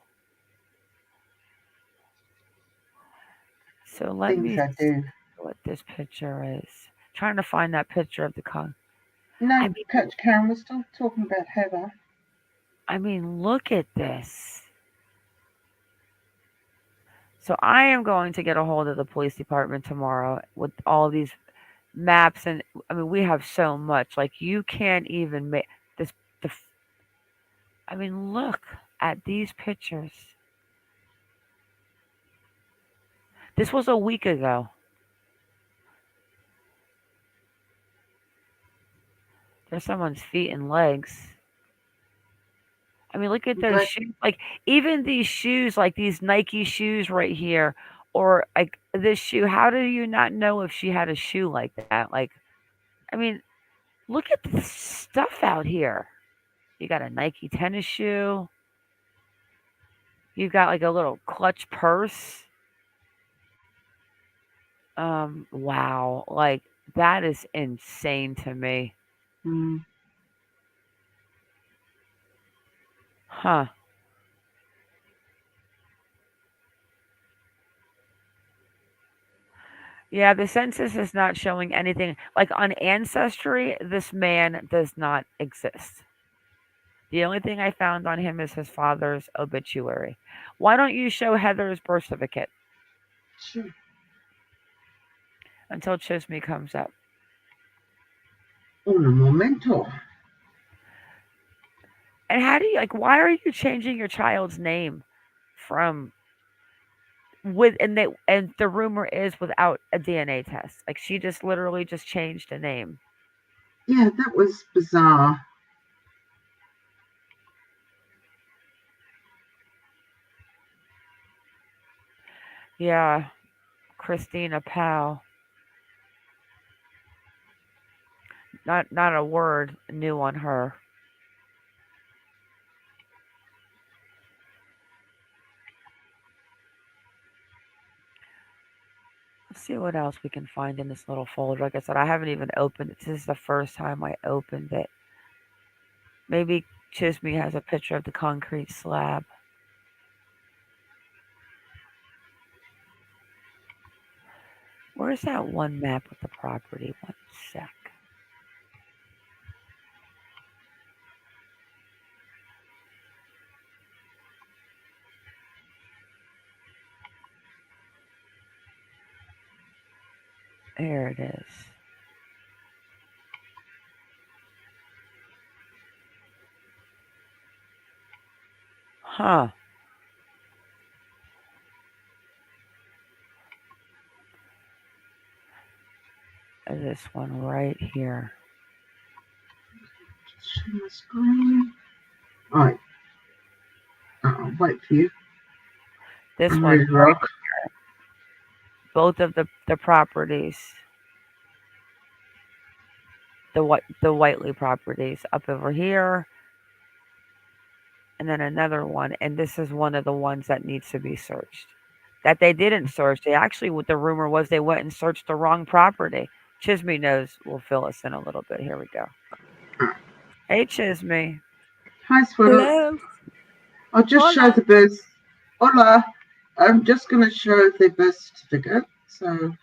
So let Things me I see do. what this picture is. Trying to find that picture of the con. No, I mean, Coach Karen, we're still talking about Heather. look at this. So I am going to get a hold of the police department tomorrow with all these maps, and we have so much. Like you can't even make this. The, look at these pictures. This was a week ago. There's someone's feet and legs. Look at I'm those glad. shoes. Like even these shoes, like these Nike shoes right here, or like this shoe. How do you not know if she had a shoe like that? Like, I mean, look at the stuff out here. You got a Nike tennis shoe. You've got like a little clutch purse. Wow. Like that is insane to me. Mm, Huh. Yeah, the census is not showing anything. Like on Ancestry, this man does not exist. The only thing I found on him is his father's obituary. Why don't you show Heather's birth certificate sure. until Chisme comes up? Un momento. And how do you like? Why are you changing your child's name from with and the rumor is without a DNA test? Like she just literally just changed a name. Yeah, that was bizarre. Yeah, Christina Powell. Not a word new on her. Let's see what else we can find in this little folder. Like I said, I haven't even opened it. This is the first time I opened it. Maybe Chisme has a picture of the concrete slab. Where's that one map with the property? One sec. There it is. Huh. This one right here. Just share my screen. All right. I'll wait for you. This I'm one ready to right. rock. Both of the properties. The Whiteley properties up over here, and then another one. And this is one of the ones that needs to be searched. That they didn't search. They actually, what the rumor was, they went and searched the wrong property. Chisme knows will fill us in a little bit. Here we go. Hey, Chisme. Hi, sweetheart. Hello. I'll just show Hola. the birth. Hola. I'm just going to show the birth certificate. So,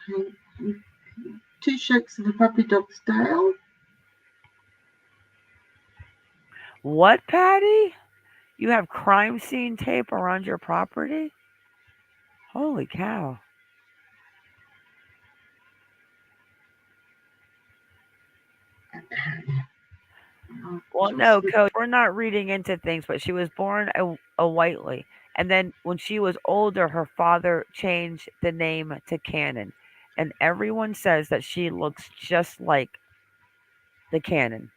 two shakes of the puppy dog's tail. What, Patty? You have crime scene tape around your property? Holy cow. Okay. I'll Well, just no, Coach, we're not reading into things, but she was born a Whiteley. And then when she was older, her father changed the name to Cannon. And everyone says that she looks just like the Cannon.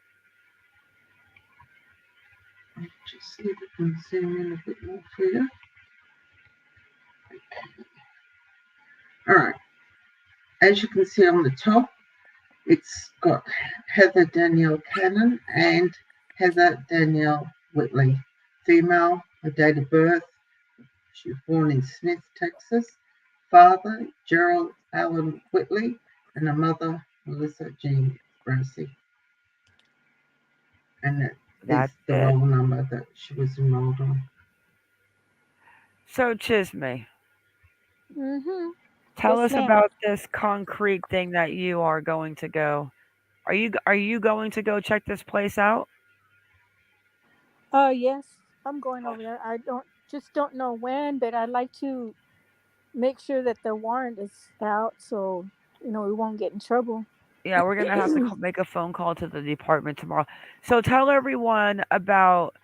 just see if I can zoom in a bit more for you. All right. As you can see on the top, it's got Heather Danielle Cannon and Heather Danielle Whitley. Female, her date of birth. She was born in Smith, Texas. Father, Jerral Allen Whitley, and her mother, Melissa Jean Gracie. And that is That's the it. roll number that she was enrolled on. So, Chisme, Mm-hmm. tell Yes, us ma'am. about this concrete thing that you are going to go. Are you going to go check this place out? Yes, I'm going over there. I don't know when, but I'd like to make sure that the warrant is out so we won't get in trouble. Yeah, we're gonna have to make a phone call to the department tomorrow. So tell everyone about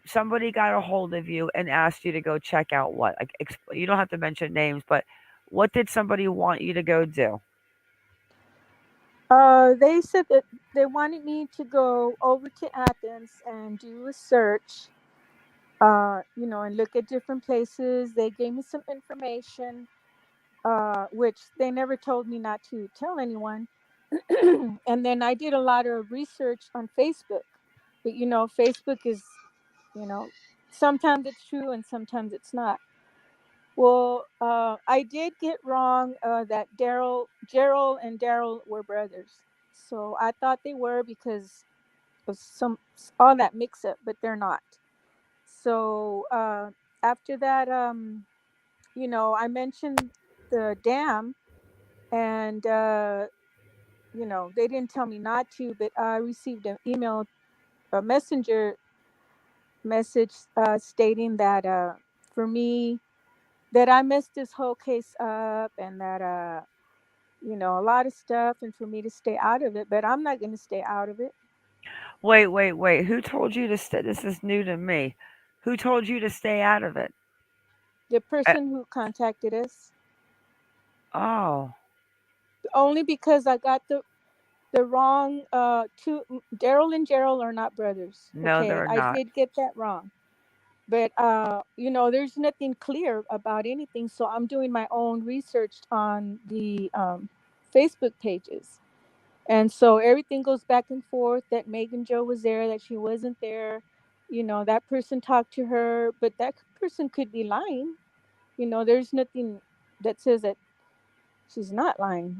somebody got a hold of you and asked you to go check out what? Like, you don't have to mention names, but what did somebody want you to go do? They said that they wanted me to go over to Athens and do a search, and look at different places. They gave me some information, which they never told me not to tell anyone. And then I did a lot of research on Facebook. But Facebook is, you know, sometimes it's true and sometimes it's not. Well, I did get wrong that Gerald and Daryl were brothers. So I thought they were because of some all that mix up, but they're not. So after that, I mentioned the dam, and they didn't tell me not to, but I received an email, a messenger message stating that for me that I messed this whole case up, and that a lot of stuff, and for me to stay out of it, but I'm not going to stay out of it. Wait, wait, wait. Who told you to stay? This is new to me. Who told you to stay out of it? The Uh, person who contacted us, oh, only because I got the wrong two. Daryl and Gerald are not brothers. no, Okay, they're I not. did get that wrong. But there's nothing clear about anything, so I'm doing my own research on the Facebook pages. And so everything goes back and forth that Megan Joe was there, that she wasn't there. That person talked to her, but that person could be lying. There's nothing that says that she's not lying.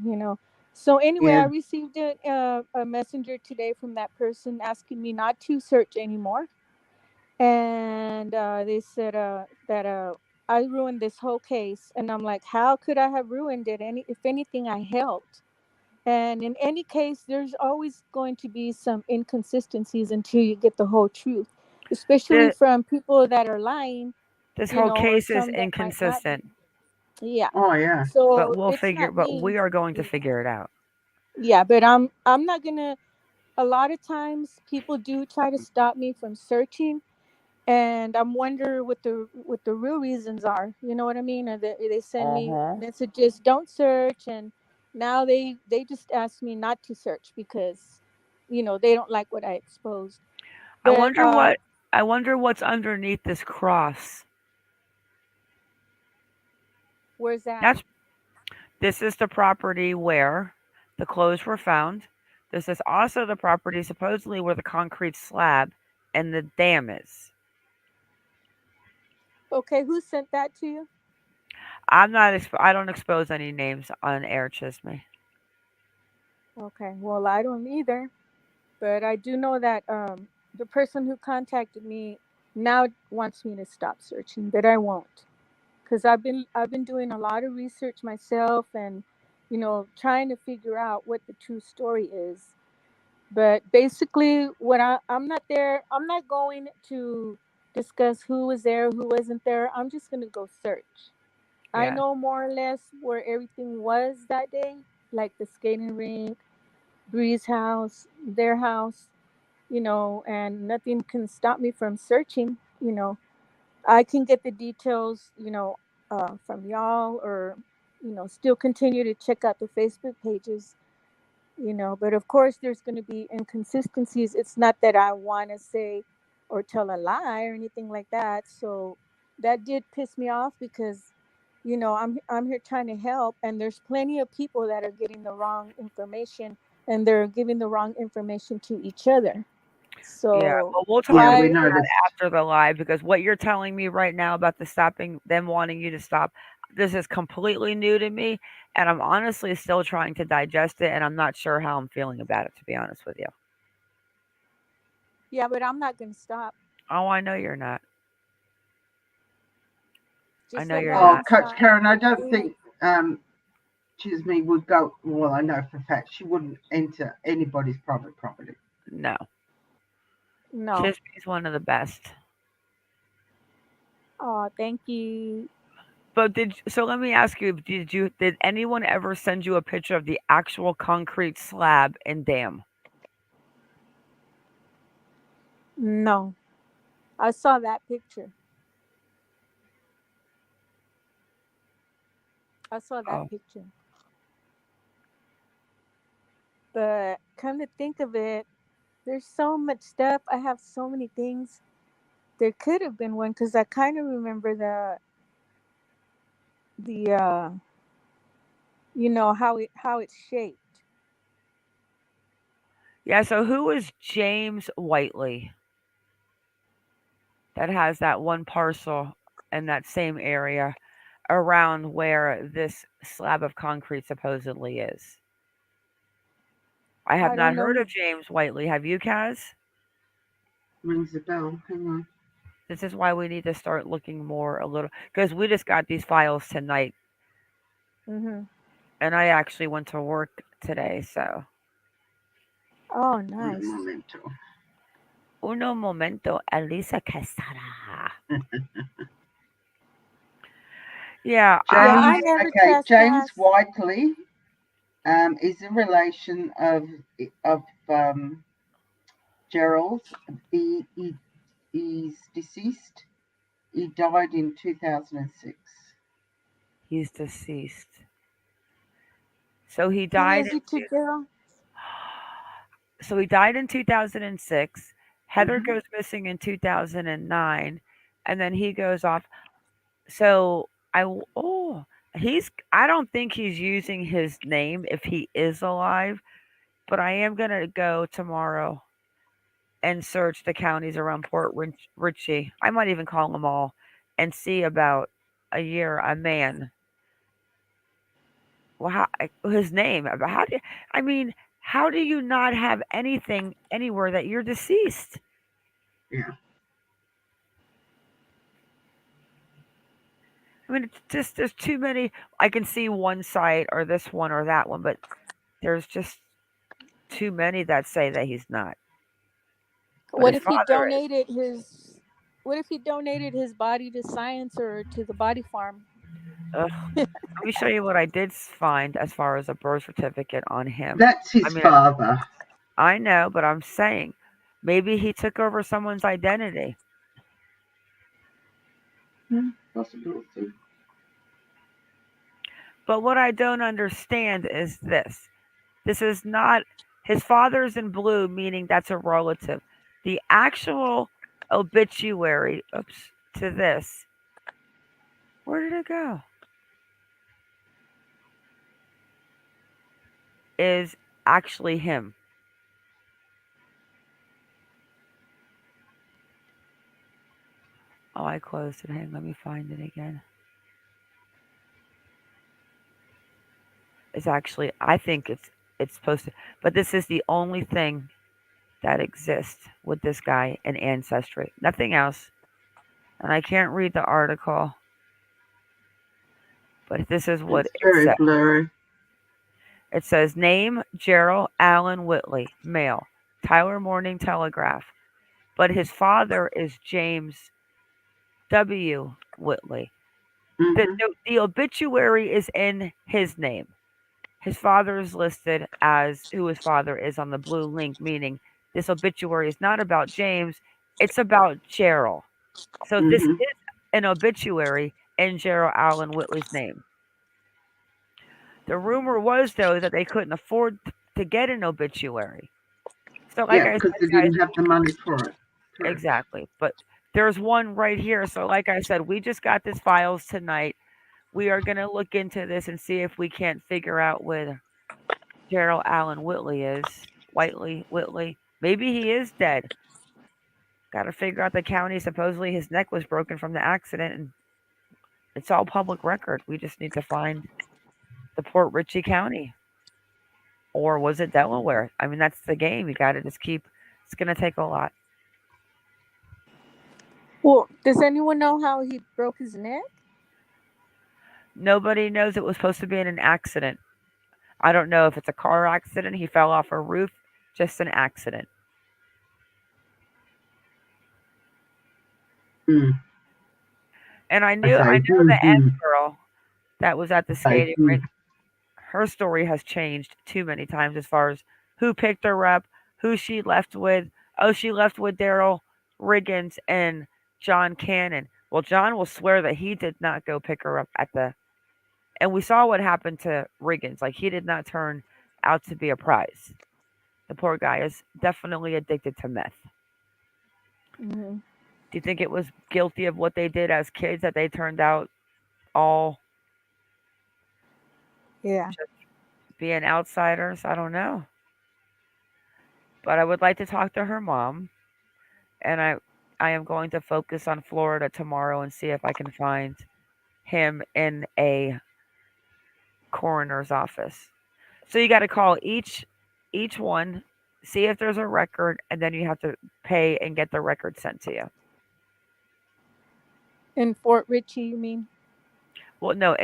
So anyway, I Yeah, received a messenger today from that person asking me not to search anymore. And they said that I ruined this whole case. And I'm like, how could I have ruined it? If anything, I helped. And in any case, there's always going to be some inconsistencies until you get the whole truth, especially This, from people that are lying, this whole or case is some that might not be. inconsistent, Yeah. oh yeah, but So it's not but me. we are going to Yeah. figure it out. Yeah, but I'm not gonna. A lot of times, people do try to stop me from searching, and I'm wonder what the real reasons are. You know what I mean? Or they send Uh me huh. messages, don't search, and now they just ask me not to search because they don't like what I exposed. I But wonder what. I wonder what's underneath this cross. where's that? That's This is the property where the clothes were found. This is also the property supposedly where the concrete slab and the dam is. Okay, who sent that to you? I don't expose any names on air, Chisme. Okay, well, I don't either, but I do know that the person who contacted me now wants me to stop searching, but I won't, because I've been doing a lot of research myself, and trying to figure out what the true story is. But basically, what I'm not there. I'm not going to discuss who was there, who wasn't there. I'm just gonna go search. I Yeah. know more or less where everything was that day, like the skating rink, Bree's house, their house, and nothing can stop me from searching. I can get the details, from y'all, or, still continue to check out the Facebook pages. But of course, there's going to be inconsistencies. It's not that I want to say or tell a lie or anything like that. So that did piss me off because, I'm here trying to help, and there's plenty of people that are getting the wrong information, and they're giving the wrong information to each other. Yeah. So Well, we'll talk yeah. about We I noticed. that after the live because what you're telling me right now about the stopping them wanting you to stop, this is completely new to me, and I'm honestly still trying to digest it, and I'm not sure how I'm feeling about it, to be honest with you. Yeah, but I'm not going to stop. Oh, I know you're not. I Just know like you're I Oh, not. didn't Coach stop Karen, I for don't you. think. Um, choose me, would go. Well, I know for a fact she wouldn't enter anybody's private property. No. No. Chisby's one of the best. Oh, thank you. But so let me ask you, did anyone ever send you a picture of the actual concrete slab and dam? No. I saw that picture. I saw that Oh, picture. But come to think of it, there's so much stuff. I have so many things. There could have been one because I kind of remember the how it's shaped. yeah. So who is James Whiteley that has that one parcel in that same area around where this slab of concrete supposedly is? I have I not don't heard know. of James Whiteley. Have you, Kaz? Rings a bell. Hang on. This is why we need to start looking more a little because we just got these files tonight, Mhm. and I actually went to work today. So Oh, Un nice. momento. uno momento, Elisa Casara. Yeah, Yeah, James. I never Okay, James trespass. Whiteley is a relation of Gerald. He's deceased. He died in 2006. he's deceased. So he Who died is in it to girl? 2006. Heather Hmm. goes missing in 2009, and then he goes off. So oh, he's I don't think he's using his name if he is alive, but I am gonna go tomorrow and search the counties around Ritchie. I might even call them all and see about a man. Well, his name? How do I mean? How do you not have anything anywhere that you're deceased? Yeah. I mean, it's just there's too many. I can see one site or this one or that one, but there's just too many that say that he's not. But What his if he father is. donated his What if he donated his body to science or to the body farm? Ugh. Let me show you what I did find as far as a birth certificate on him. That's I his mean, father. I know, but I'm saying maybe he took over someone's identity. Hmm, possibility. But what I don't understand is this. This is not his father's in blue, meaning that's a relative. The actual obituary, oops, to this, where did it go? Is actually him. Oh, I closed it. Hang, let me find it again. It's actually, I think it's supposed to, but this is the only thing that exists with this guy in ancestry. Nothing else. And I can't read the article, but this is what It's it very says. blurry. It says name Jerral Allen Whitley, male, Tyler Morning Telegraph. But his father is James W. Whitley. The, Hmm. the, the obituary is in his name. His father is listed as who his father is on the blue link, meaning this obituary is not about James, it's about Gerald. So this Hmm. is an obituary in Jerral Allen Whitley's name. The rumor was, though, that they couldn't afford to get an obituary. So, like Yeah, I because said, they guys, didn't have the money for it. Correct. exactly. But there's one right here. So, like I said, we just got this files tonight. We are going to look into this and see if we can't figure out where Jerral Allen Whitley is. Whitley. Maybe he is dead. Got to figure out the county. Supposedly his neck was broken from the accident, and it's all public record. We just need to find the Port Richey County. Or was it Delaware? I mean, that's the game. You got to just keep. It's going to take a lot. Well, does anyone know how he broke his neck? Nobody knows it was supposed to be in an accident. I don't know if it's a car accident, he fell off a roof, just an accident. Mm. And I Okay. know the end girl that was at the Okay. skating rink. Her story has changed too many times as far as who picked her up, who she left with. Oh, she left with Daryl Riggins and John Cannon. Well, John will swear that he did not go pick her up at the. And we saw what happened to Riggins. Like, he did not turn out to be a prize. The poor guy is definitely addicted to meth. Hmm. Do you think it was guilty of what they did as kids that they turned out all Yeah. just being outsiders? I don't know. But I would like to talk to her mom, and I am going to focus on Florida tomorrow and see if I can find him in a coroner's office. So you got to call each one, see if there's a record, and then you have to pay and get the record sent to you. In Fort Ritchie, you mean? Well, no,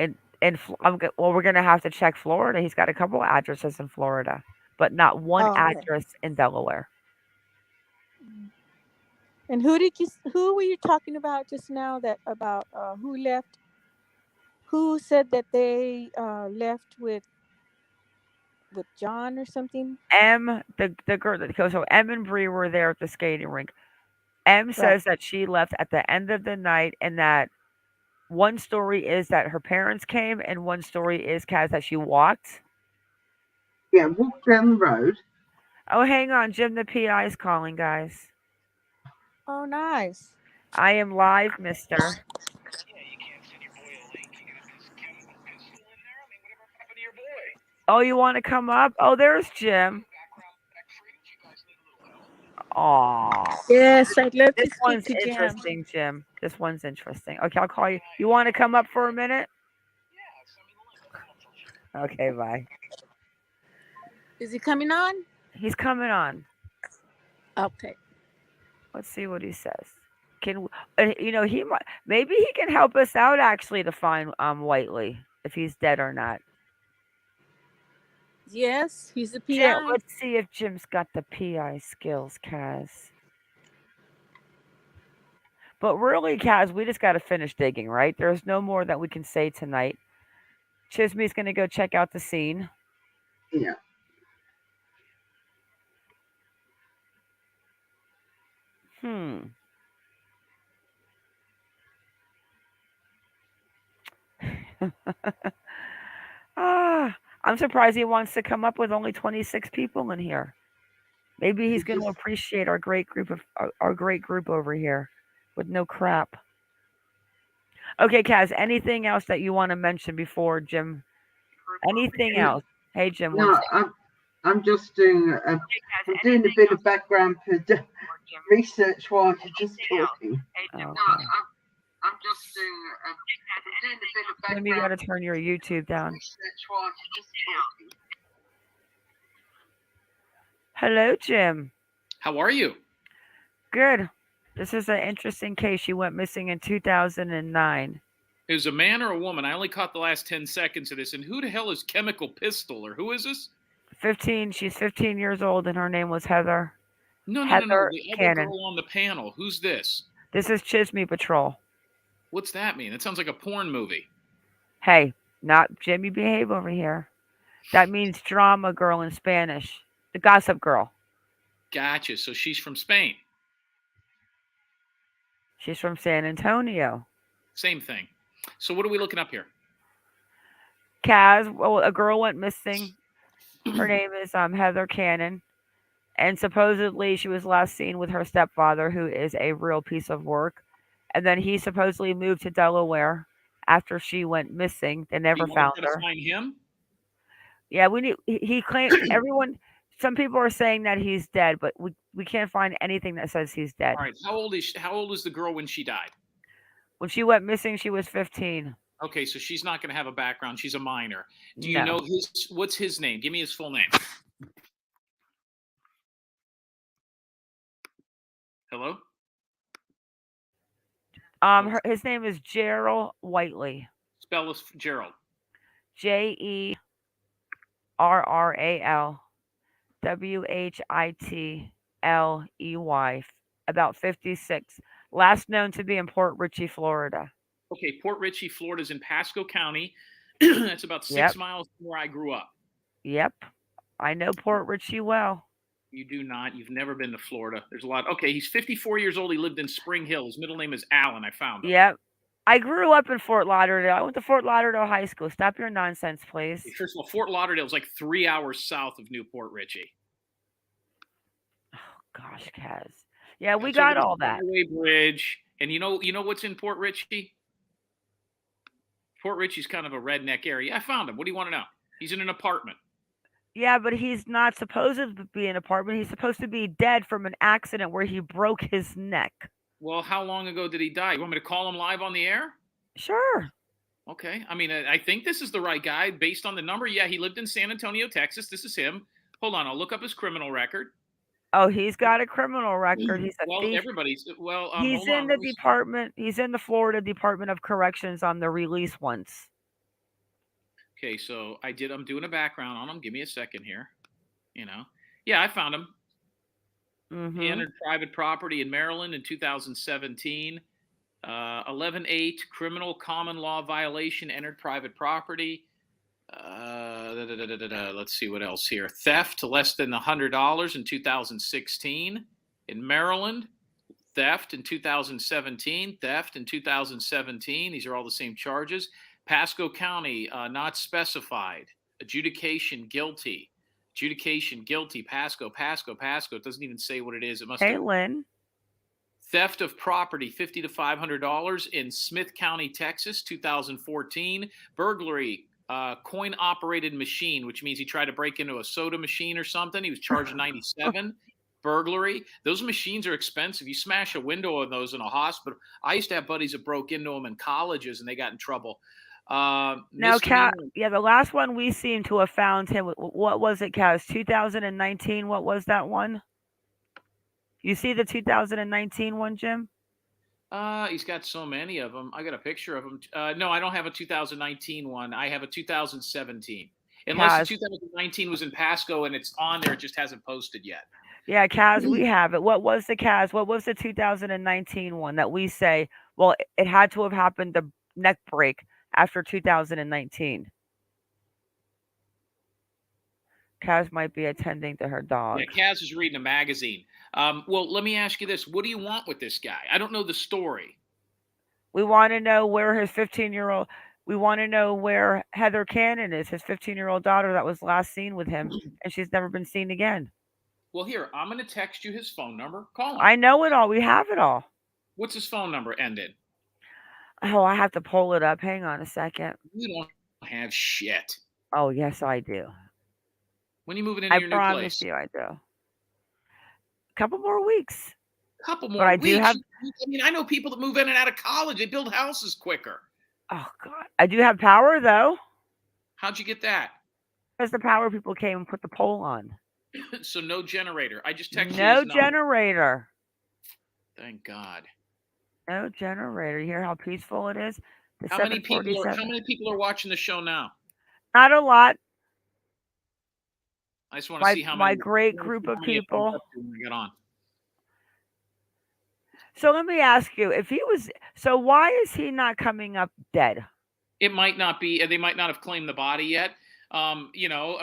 well, we're gonna have to check Florida. He's got a couple addresses in Florida, but not one Oh, okay. address in Delaware. And who were you talking about just now? That about who left? Who said that they left with John or something? The girl that goes, so M and Bree were there at the skating rink. M Right. says that she left at the end of the night, and that one story is that her parents came, and one story is Kaz that she walked. Yeah. Walk down the road. Oh, hang on, Jim the PI is calling, guys. Oh, nice. I am live, Mister. Oh, you want to come up? Oh, there's Jim. Aw. Yes, I'd love This to speak one's to Jim. interesting, Jim. This one's interesting. Okay, I'll call you. You want to come up for a minute? Okay, bye. Is he coming on? He's coming on. Okay. Let's see what he says. Can he might maybe he can help us out actually to find Whiteley if he's dead or not. Yes, he's a Jim, PI. let's see if Jim's got the PI skills, Kaz. But really, Kaz, we just got to finish digging, right? There's no more that we can say tonight. Chismy's gonna go check out the scene. Yeah. Hmm. Ah, I'm surprised he wants to come up with only 26 people in here. Maybe he's It going to just appreciate our great group over here with no crap. Okay, Kaz, anything else that you want to mention before Jim? Anything else? Hey, Jim, one no. second. I'm just doing. I'm doing a bit of background research while you're just talking. Okay. I'm just doing. I'm doing a bit of Jim, you got background to turn your YouTube down. research while you're just talking. Hello, Jim. How are you? Good. This is an interesting case. She went missing in 2009. It was a man or a woman? I only caught the last 10 seconds of this. And who the hell is Chemical Pistol? Or who is this? 15. She's 15 years old, and her name was Heather. No. Heather The other Cannon. girl on the panel. Who's this? This is Chisme Patrol. What's that mean? That sounds like a porn movie. Hey, not Jimmy, behave over here. That means drama girl in Spanish. The gossip girl. Gotcha. So she's from Spain. She's from San Antonio. Same thing. So what are we looking up here? Kaz, well, a girl went missing. Her name is Heather Cannon. And supposedly she was last seen with her stepfather, who is a real piece of work. And then he supposedly moved to Delaware after she went missing. They never You want found to try to her. find him? Yeah, we need. He claimed everyone. Some people are saying that he's dead, but we can't find anything that says he's dead. All right. How old is the girl when she died? When she went missing, she was 15. Okay, so she's not going to have a background. She's a minor. Do you No. know what's his name? Give me his full name. Hello? His name is Jerral Whitley. Spell us Gerald. J-E Rralwhitley, about 56. Last known to be in Port Richey, Florida. Okay, Port Richey, Florida's in Pasco County. That's about Yep, 6 miles from where I grew up. yep. I know Port Richey well. You do not. You've never been to Florida. There's a lot. Okay, he's 54 years old. He lived in Spring Hill. His middle name is Allen. I found him. Yep. I grew up in Fort Lauderdale. I went to Fort Lauderdale High School. Stop your nonsense, please. First of all, Fort Lauderdale is like 3 hours south of Newport Richey. Gosh, Kaz. Yeah, we It's over got the all that. Runaway Bridge. And you know what's in Port Richey? Port Richey's kind of a redneck area. I found him. What do you want to know? He's in an apartment. Yeah, but he's not supposed to be in an apartment. He's supposed to be dead from an accident where he broke his neck. Well, how long ago did he die? You want me to call him live on the air? Sure. Okay. I mean, I think this is the right guy based on the number. Yeah, he lived in San Antonio, Texas. This is him. Hold on. I'll look up his criminal record. Oh, he's got a criminal record. He's a Well, thief. everybody's. Well, He's hold in on. the department. He's in the Florida Department of Corrections on the release once. Okay, so I'm doing a background on him. Give me a second here. Yeah, I found him. Mm-hmm. He entered private property in Maryland in 2017. 11-8, criminal common law violation, entered private property. Let's see what else here. Theft to less than $100 in 2016. In Maryland, theft in 2017. Theft in 2017. These are all the same charges. Pasco County, not specified. Adjudication guilty. Adjudication guilty. Pasco. It doesn't even say what it is. It must. Hey, Lynn. Theft of property, $50 to $500 in Smith County, Texas, 2014. Burglary, coin-operated machine, which means he tried to break into a soda machine or something. He was charged $97. Burglary. Those machines are expensive. You smash a window of those in a hospital. I used to have buddies that broke into them in colleges, and they got in trouble. Now, the last one we seem to have found him. What was it, Kaz? 2019. What was that one? You see the 2019 one, Jim? He's got so many of them. I got a picture of him. No, I don't have a 2019 one. I have a 2017. Unless the 2019 was in Pasco and it's on there, it just hasn't posted yet. Yeah, Kaz, we have it. What was the 2019 one that we say, well, it had to have happened, the neck break, after 2019? Kaz might be attending to her dog. Yeah, Kaz is reading a magazine. Well, let me ask you this. What do you want with this guy? I don't know the story. We want to know where his 15-year-old... We want to know where Heather Cannon is, his 15-year-old daughter that was last seen with him, and she's never been seen again. Well, here, I'm going to text you his phone number. Call him. I know it all. We have it all. What's his phone number end in? Oh, I have to pull it up. Hang on a second. You don't have shit. Oh, yes, I do. When are you moving into your new place? I promise you I do. A couple more weeks. Couple more weeks? Do have... I mean, I know people that move in and out of college. They build houses quicker. Oh, God. I do have power, though. How'd you get that? Because the power people came and put the pole on. So no generator. I just texted you. No generator. Thank God. No generator. You hear how peaceful it is? How many people are watching the show now? Not a lot. I just want to see how many. My great group of people. Get on. So let me ask you, so why is he not coming up dead? It might not be. They might not have claimed the body yet. I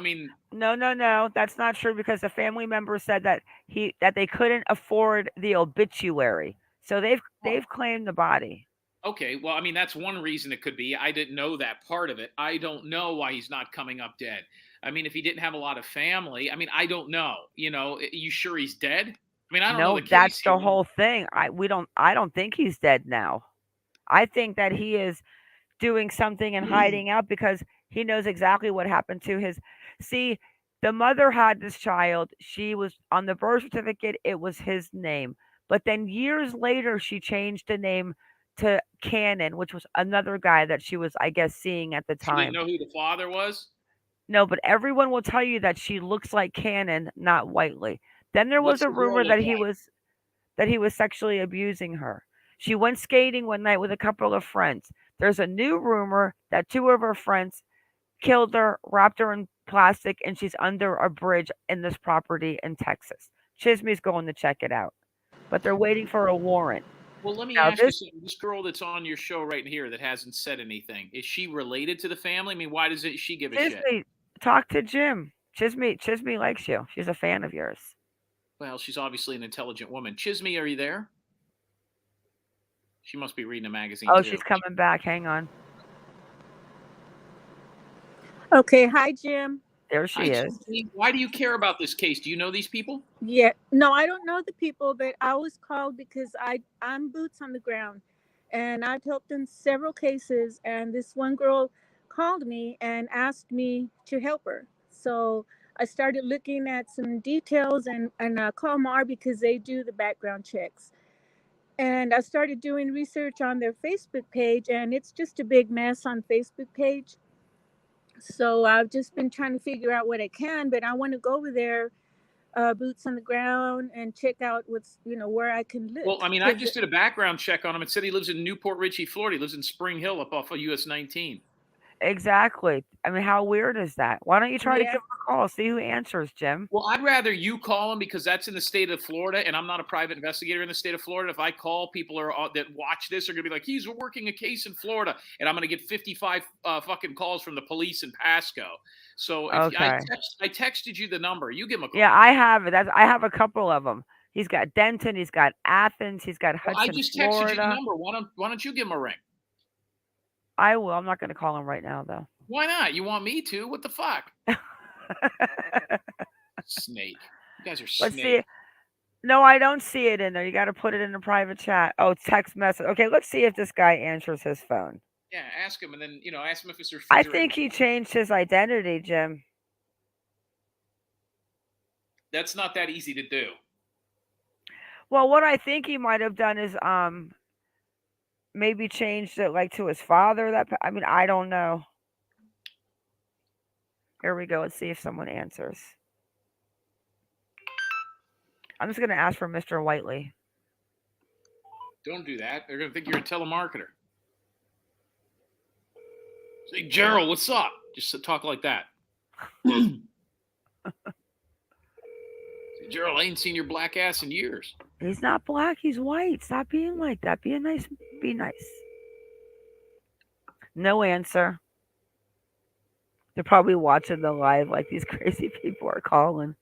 mean. No, that's not true, because the family member said that they couldn't afford the obituary, so they've claimed the body. Okay, well, I mean, that's one reason it could be. I didn't know that part of it. I don't know why he's not coming up dead. I mean, if he didn't have a lot of family, I mean, I don't know. You sure he's dead? I mean, I don't know. No, that's the whole thing. I don't think he's dead now. I think that he is doing something and hiding out because he knows exactly what happened to his. See, the mother had this child. She was on the birth certificate. It was his name. But then years later, she changed the name to Cannon, which was another guy that she was, I guess, seeing at the time. She didn't know who the father was? No, but everyone will tell you that she looks like Cannon, not Whiteley. Then there was a rumor that he was sexually abusing her. She went skating one night with a couple of friends. There's a new rumor that two of her friends killed her, wrapped her in plastic, and she's under a bridge in this property in Texas. Chismy's going to check it out, but they're waiting for a warrant. Well, let me Now ask you this something. This girl that's on your show right here that hasn't said anything, is she related to the family? I mean, why does she give a shit? Chismy, talk to Jim. Chismy likes you. She's a fan of yours. Well, she's obviously an intelligent woman. Chisme, are you there? She must be reading a magazine Oh, too. she's coming back. Hang on. Okay, hi Jim. There she Hi, is. Chisme. Why do you care about this case? Do you know these people? Yeah, no, I don't know the people, but I was called because I'm boots on the ground, and I've helped in several cases. And this one girl called me and asked me to help her. So I started looking at some details and called Mar because they do the background checks. And I started doing research on their Facebook page, and it's just a big mess on Facebook page. So I've just been trying to figure out what I can, but I want to go over there, boots on the ground, and check out what's where I can Well, look. I mean, I just did a background check on him. It said he lives in Newport Richey, Florida. He lives in Spring Hill up off of US 19. Exactly. I mean, how weird is that? Why don't you try to give Yeah, him a call? See who answers, Jim. Well, I'd rather you call him because that's in the state of Florida, and I'm not a private investigator in the state of Florida. If I call, people that watch this are going to be like, he's working a case in Florida, and I'm going to get 55 fucking calls from the police in Pasco. So if Okay. I texted you the number, you give him a call. Yeah, I have it. I have a couple of them. He's got Denton. He's got Athens. He's got Well, I Hudson, just texted you the Florida. number. Why don't you give him a ring? I will. I'm not going to call him right now, though. Why not? You want me to? What the fuck? Snake. You guys are Let's snake. see. No, I don't see it in there. You got to put it in a private chat. Oh, text message. Okay, let's see if this guy answers his phone. Yeah, ask him, and then ask him if it's I refrigerator. think he changed his identity, Jim. That's not that easy to do. Well, what I think he might have done is maybe changed it like to his father. I mean, I don't know. Here we go. Let's see if someone answers. I'm just gonna ask for Mr. Whiteley. Don't do that. They're gonna think you're a telemarketer. Say, Gerald, what's up? Just talk like that. Say, Gerald, I ain't seen your black ass in years. He's not black. He's white. Stop being like that. Be nice. Be nice. No answer. They're probably watching the live like these crazy people are calling.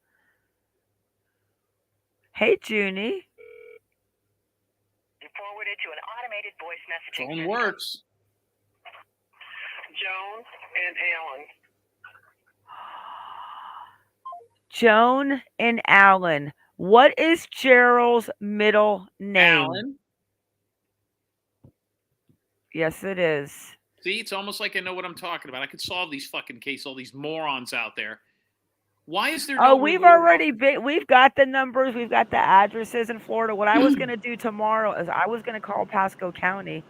Hey, Junie. Forwarded to an automated voice messaging Phone system. works. Joan and Alan. Joan and Alan. What is Gerald's middle name? Alan. Yes, it is. See, it's almost like I know what I'm talking about. I could solve these fucking cases, all these morons out there. Why is there no We've already been, we've got the numbers, we've got the addresses in Florida. What I was going to do tomorrow is I was going to call Pasco County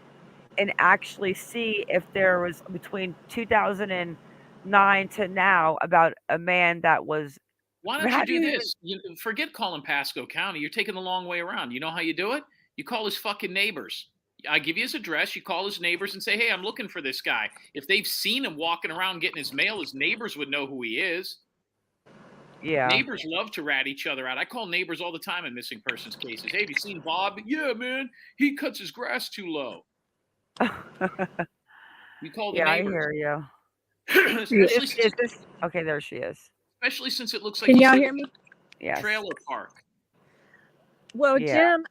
and actually see if there was between 2009 to now about a man that was. Why don't you do this? Forget calling Pasco County. You're taking the long way around. You know how you do it? You call his fucking neighbors. I give you his address. You call his neighbors and say, hey, I'm looking for this guy. If they've seen him walking around getting his mail, his neighbors would know who he is. Yeah. Neighbors love to rat each other out. I call neighbors all the time in missing persons cases. Hey, have you seen Bob? Yeah, man. He cuts his grass too low. You call the neighbors. I hear you. Okay, there she is. Especially since it looks like can y'all hear me? Yes. Trailer park. Well, yeah. Jim,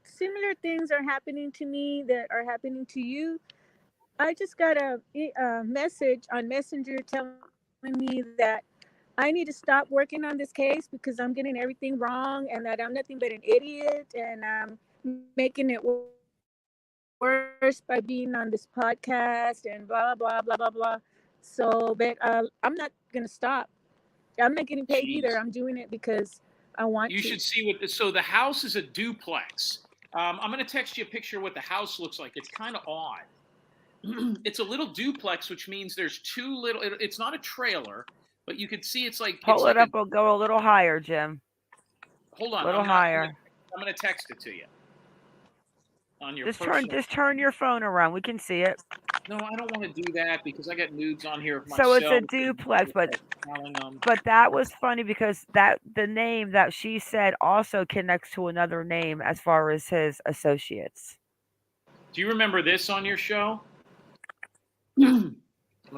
similar things are happening to me that are happening to you. I just got a message on Messenger telling me that I need to stop working on this case because I'm getting everything wrong and that I'm nothing but an idiot and I'm making it worse by being on this podcast and blah, blah, blah, blah, blah. So, but I'm not going to stop. I'm not getting paid either. I'm doing it because I want to. You should see what so the house is a duplex. I'm going to text you a picture of what the house looks like. It's kind of odd. It's a little duplex, which means there's two little. It's not a trailer, but you could see it's like. Pull it up. We'll go a little higher, Jim. Hold on. A little higher. I'm going to text it to you. On your just turn your phone around. We can see it. No, I don't want to do that because I got nudes on here of So it's a myself. duplex, Telling them. but that was funny because that the name that she said also connects to another name as far as his associates. Do you remember this on your show? Let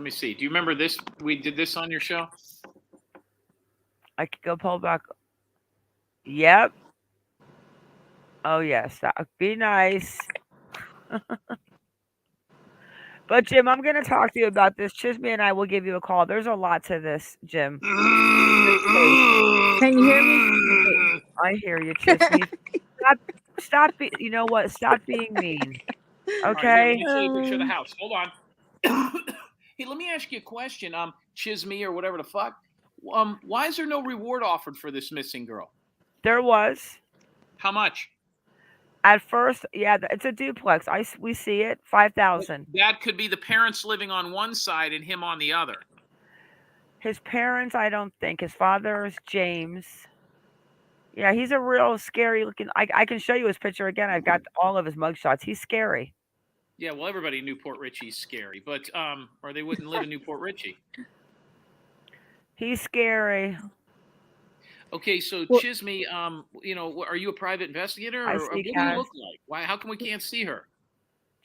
me see. Do you remember this? We did this on your show. I could go pull back. Yep. Oh yes, that would be nice. But Jim, I'm going to talk to you about this. Chisme and I will give you a call. There's a lot to this, Jim. Can you hear me? I hear you, Chisme. Stop. You know what? Stop being mean. All right, here, let Okay. me show you a picture of the house. Hold on. Hey, let me ask you a question. Chisme or whatever the fuck. Why is there no reward offered for this missing girl? There was. How much? At first, yeah, it's a duplex. We see it, 5,000. That could be the parents living on one side and him on the other. His parents, I don't think. His father is James. Yeah, he's a real scary looking. I can show you his picture again. I've got all of his mugshots. He's scary. Yeah, well, everybody in Newport Richie's scary, but or they wouldn't live in Newport Richie. He's scary. Okay, so Well- Chisme, are you a private investigator, I or see what do you Cass. look like? Why? How come we can't see her?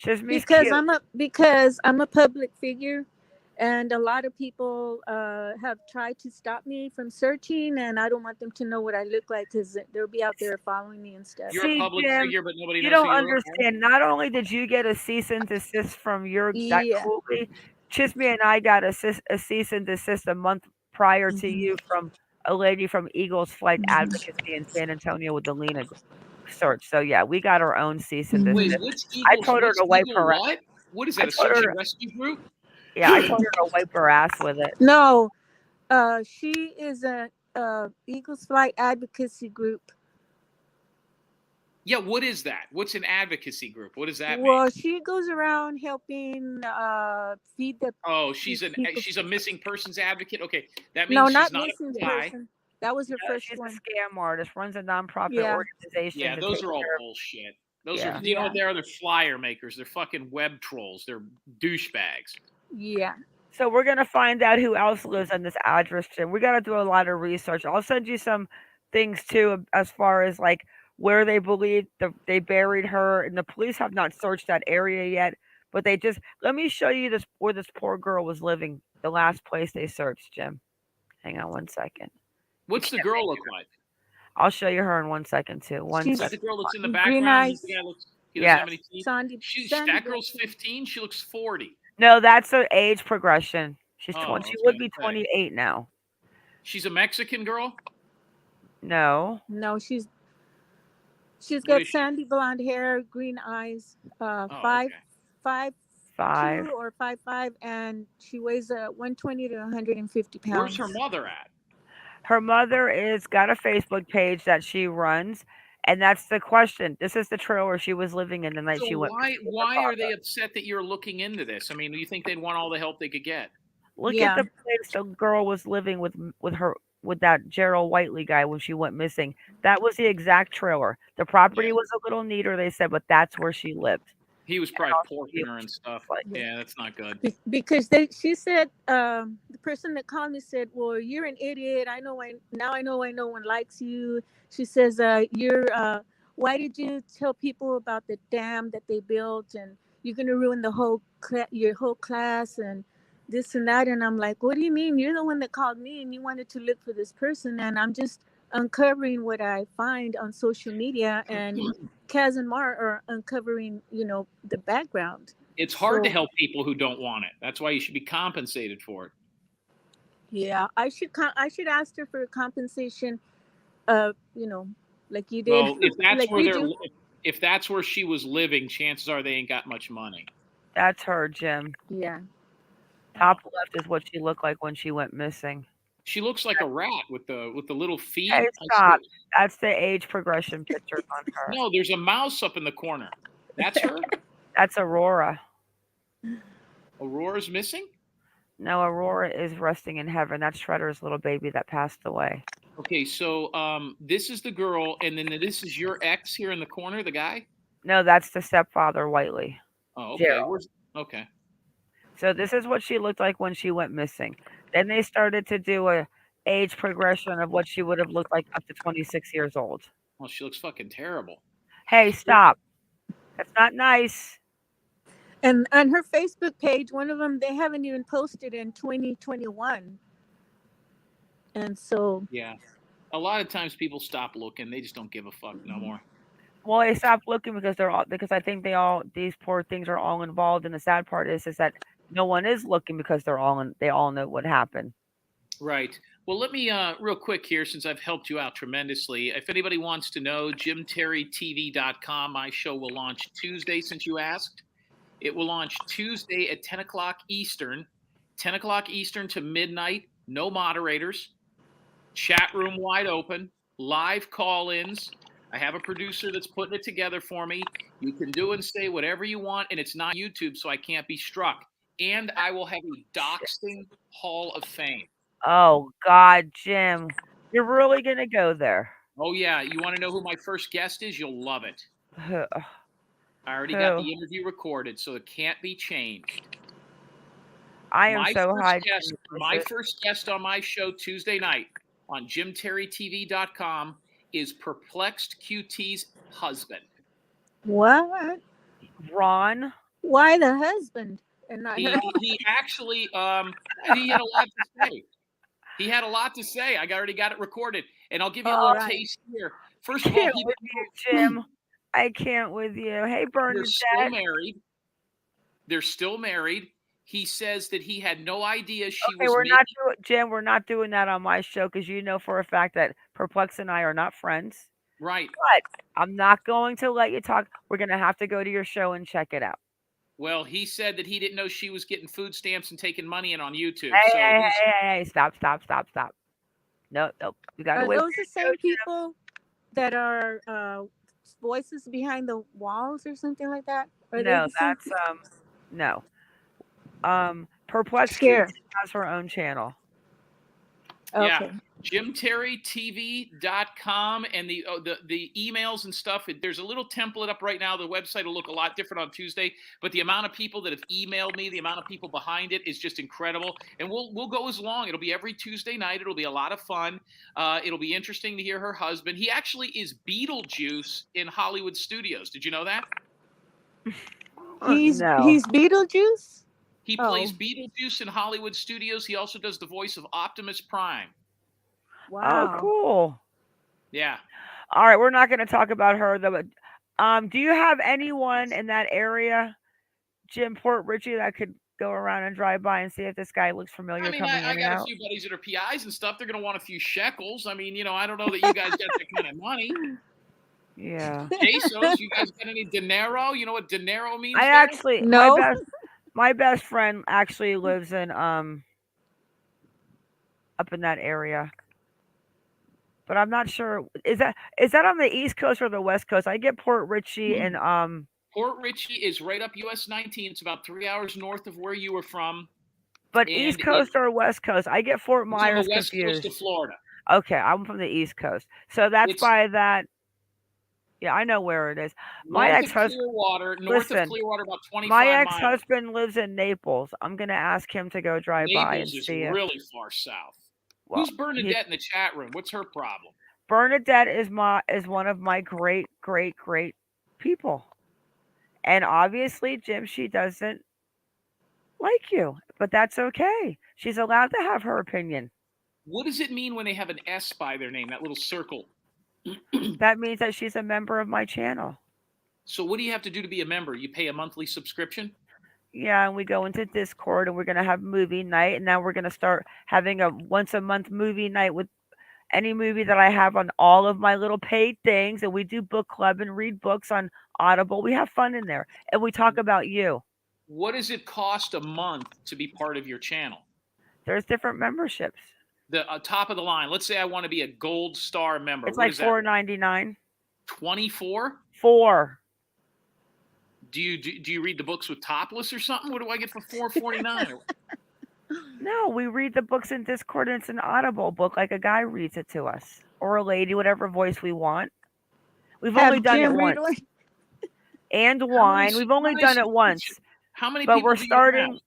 Chisme's because cute. I'm a public figure, and a lot of people have tried to stop me from searching, and I don't want them to know what I look like because they'll be out there following me and stuff. You're a See, public Jim, figure, but nobody you knows don't who you are. understand. Not only did you get a cease and desist from that Yeah. Cooley, Chisme and I got a cease and desist a month prior to Mhm. you from a lady from Eagles Flight Mhm. Advocacy in San Antonio with the Lena search. So yeah, we got our own cease and Mhm. Wait, desist. what's I Eagles? told her What's to wipe Eagle? her. What? What is I that? A told search her. and rescue group? Yeah, I told her to wipe her ass with it. No, she is a Eagles Flight Advocacy Group. Yeah, what is that? What's an advocacy group? What does that mean? Well, she goes around helping feed the Oh, she's people. a missing persons advocate. Okay, that means No, she's not not missing a guy. person. That was her No, first she's a one. scam artist. Runs a nonprofit Yeah. organization. Yeah, to those take are all care of- bullshit. Those Yeah. are, you know what Yeah. they are? They're flyer makers. They're fucking web trolls. They're douchebags. Yeah. So we're gonna find out who else lives on this address, Jim. We gotta do a lot of research. I'll send you some things too, as far as like where they believe they buried her, and the police have not searched that area yet. But they just let me show you this where this poor girl was living. The last place they searched, Jim. Hang on one second. What's the girl look like? I'll show you her in 1 second too. One She's- Is that the second. girl that's in the Green background? eyes. The guy looks, he Yes. doesn't have any teeth. Sandy That girl's 15. She looks 40. No, that's an age progression. She's Oh, 20. She would okay, be okay. 28 now. She's a Mexican girl. No. No, she's What got is she? sandy blonde hair, green eyes, Oh, five, okay. 5'2" 5. or 5'5", and she weighs 120 to 150 pounds. Where's her mother at? Her mother is got a Facebook page that she runs, and that's the question. This is the trailer she was living in the night she So went. why are they upset that you're looking into this? I mean, do you think they'd want all the help they could get? Look Yeah. at the place the girl was living with that Jerral Whitley guy when she went missing. That was the exact trailer. The property Yeah. was a little neater, they said, but that's where she lived. He was probably I'll porking see her what and she stuff. looks like. Yeah, that's not good. Because she said the person that called me said, "Well, you're an idiot. I know why no one likes you." She says, why did you tell people about the dam that they built, and you're gonna ruin the your whole class and this and that?" And I'm like, "What do you mean? You're the one that called me and you wanted to look for this person, and I'm just uncovering what I find on social media, and Kaz and Mar are uncovering, the background." It's hard to So- help people who don't want it. That's why you should be compensated for it. Yeah, I should ask her for compensation, like you did. Well, if that's like where you they're, do. if that's where she was living, chances are they ain't got much money. That's her, Jim. Yeah. Top left is what she looked like when she went missing. She looks like a rat with the little feet. Hey, I stop. swear. That's the age progression pictures on her. No, there's a mouse up in the corner. That's her. That's Aurora. Aurora's missing. No, Aurora is resting in heaven. That's Shredder's little baby that passed away. Okay, so this is the girl, and then this is your ex here in the corner, the guy. No, that's the stepfather, Whiteley. Oh, okay. Gerald. Okay. So this is what she looked like when she went missing. Then they started to do a age progression of what she would have looked like up to 26 years old. Well, she looks fucking terrible. Hey, stop. That's not nice. And on her Facebook page, one of them, they haven't even posted in 2021. And so, Yeah. A lot of times people stop looking. They just don't give a fuck no more. Well, they stopped looking because they're all because I think these poor things are all involved. And the sad part is that no one is looking because they all know what happened. Right. Well, let me real quick here, since I've helped you out tremendously. If anybody wants to know, JimTerryTV.com. My show will launch Tuesday, since you asked. It will launch Tuesday at 10 o'clock Eastern, 10 o'clock Eastern to midnight. No moderators. Chat room wide open. Live call-ins. I have a producer that's putting it together for me. You can do and say whatever you want, and it's not YouTube, so I can't be struck. And I will have a doxing Hall of Fame. Oh God, Jim, you're really gonna go there? Oh, yeah. You want to know who my first guest is? You'll love it. Who? I already got the interview recorded, so it can't be changed. I am so high. My first guest on my show Tuesday night on JimTerryTV.com is Perplexed QT's husband. what? Ron. Why the husband? And not her? He actually he had a lot to say. He had a lot to say. I already got it recorded, and I'll give you a little taste here. First of all, Can't with you, Jim. I can't with you. Hey, Bernadette. They're still married. He says that he had no idea she was. Jim. We're not doing that on my show because you know for a fact that Perplex and I are not friends. Right. But I'm not going to let you talk. We're going to have to go to your show and check it out. Well, he said that he didn't know she was getting food stamps and taking money in on YouTube. Hey, stop. No. You got to wait. Are those the same people that are voices behind the walls or something like that? No, that's no. Perplex has her own channel. Okay. Yeah. JimTerryTV.com and the emails and stuff. There's a little template up right now. The website will look a lot different on Tuesday, but the amount of people that have emailed me, the amount of people behind it is just incredible. And we'll go as long. It'll be every Tuesday night. It'll be a lot of fun. It'll be interesting to hear her husband. He actually is Beetlejuice in Hollywood studios. Did you know that? He's Beetlejuice? He plays Beetlejuice in Hollywood studios. He also does the voice of Optimus Prime. Wow. Oh, cool. Yeah. All right, we're not going to talk about her though. But, do you have anyone in that area, Jim, Port Richey, that could go around and drive by and see if this guy looks familiar? I mean, I got a few buddies that are PIs and stuff. They're going to want a few shekels. I mean, I don't know that you guys got that kind of money. Yeah. Pesos, you guys got any dinero? You know what dinero means? No. My best friend actually lives in up in that area. But I'm not sure. Is that on the East Coast or the West Coast? I get Port Richey and Port Richey is right up US 19. It's about 3 hours north of where you were from. But East Coast or West Coast? I get Fort Myers confused. West Coast of Florida. Okay, I'm from the East Coast, so that's by that. Yeah, I know where it is. My ex-husband. North of Clearwater, about 25 My miles. ex-husband lives in Naples. I'm gonna ask him to go drive by and see it. Naples is really far south. Well, who's Bernadette in the chat room? What's her problem? Bernadette is one of my great people, and obviously, Jim, she doesn't like you, but that's okay. She's allowed to have her opinion. What does it mean when they have an S by their name? That little circle. That means that she's a member of my channel. So what do you have to do to be a member? You pay a monthly subscription? Yeah, and we go into Discord and we're going to have movie night. And now we're going to start having a once a month movie night with any movie that I have on all of my little paid things. And we do book club and read books on Audible. We have fun in there. And we talk about you. What does it cost a month to be part of your channel? There's different memberships. The top of the line. Let's say I want to be a gold star member. It's like $4.99. 24? 4. Do you read the books with topless or something? What do I get for $4.49? No, we read the books in Discord and it's an Audible book, like a guy reads it to us. Or a lady, whatever voice we want. We've only done it once. And wine. We've only done it once. How many but people we're starting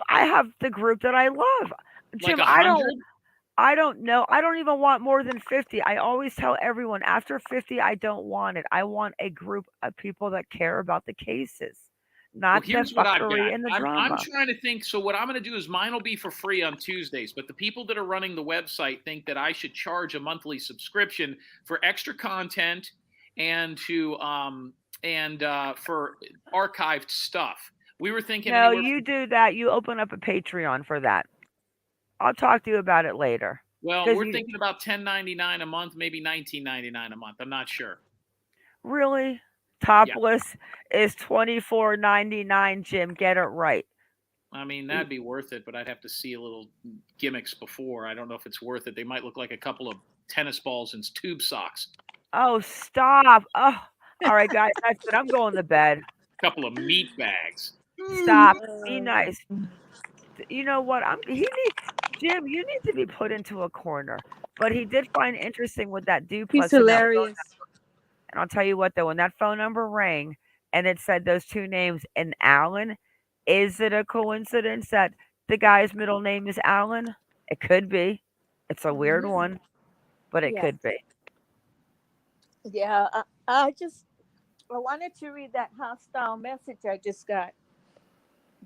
I have the group that I love. Like Jim, a hundred? I don't know. I don't even want more than 50. I always tell everyone after 50 I don't want it. I want a group of people that care about the cases, not Well, the here's what I've got. fuckery and the I'm drama. trying to think. So what I'm going to do is mine will be for free on Tuesdays, but the people that are running the website think that I should charge a monthly subscription for extra content and to for archived stuff. We were thinking No, anywhere you from, do that. You open up a Patreon for that. I'll talk to you about it later. well, Cuz we're you thinking about 10.99 a month, maybe 19.99 a month. I'm not sure. really Yeah. topless is 24.99, Jim. Get it right. I mean, that'd be worth it, but I'd have to see a little gimmicks before. I don't know if it's worth it. They might look like a couple of tennis balls and tube socks, Oh, stop. Oh, all right, guys. That's it. I'm going to bed. a couple of meat bags. Stop. Be Uh, nice. You know what? Jim, you need to be put into a corner. But he did find interesting with that he's duplex in that phone. hilarious. And I'll tell you what though, when that phone number rang and it said those two names in Allen, is it a coincidence that the guy's middle name is Allen? It could be. It's a weird Mhm. one, but it Yeah, could be. yeah. I wanted to read that hostile message I just got,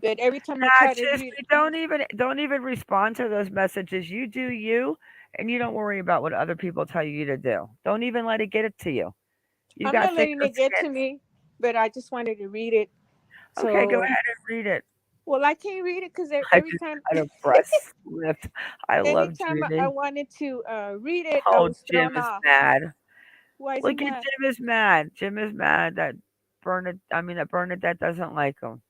but every time I try That's to just read it, don't even respond to those messages. You do you, and you don't worry about what other people tell you to do. Don't even let it get it to you. You I'm got not letting thicker it get skin. to me. But I just wanted to read it. Okay, go So, ahead and read it. well, I can't read it because I every just time, got a breast lift. I love anytime I Judy. wanted to read it, I Oh, was Jim thrown is off. mad. Why is he Look at mad? Jim is mad. Jim is mad that Bernadette doesn't like him.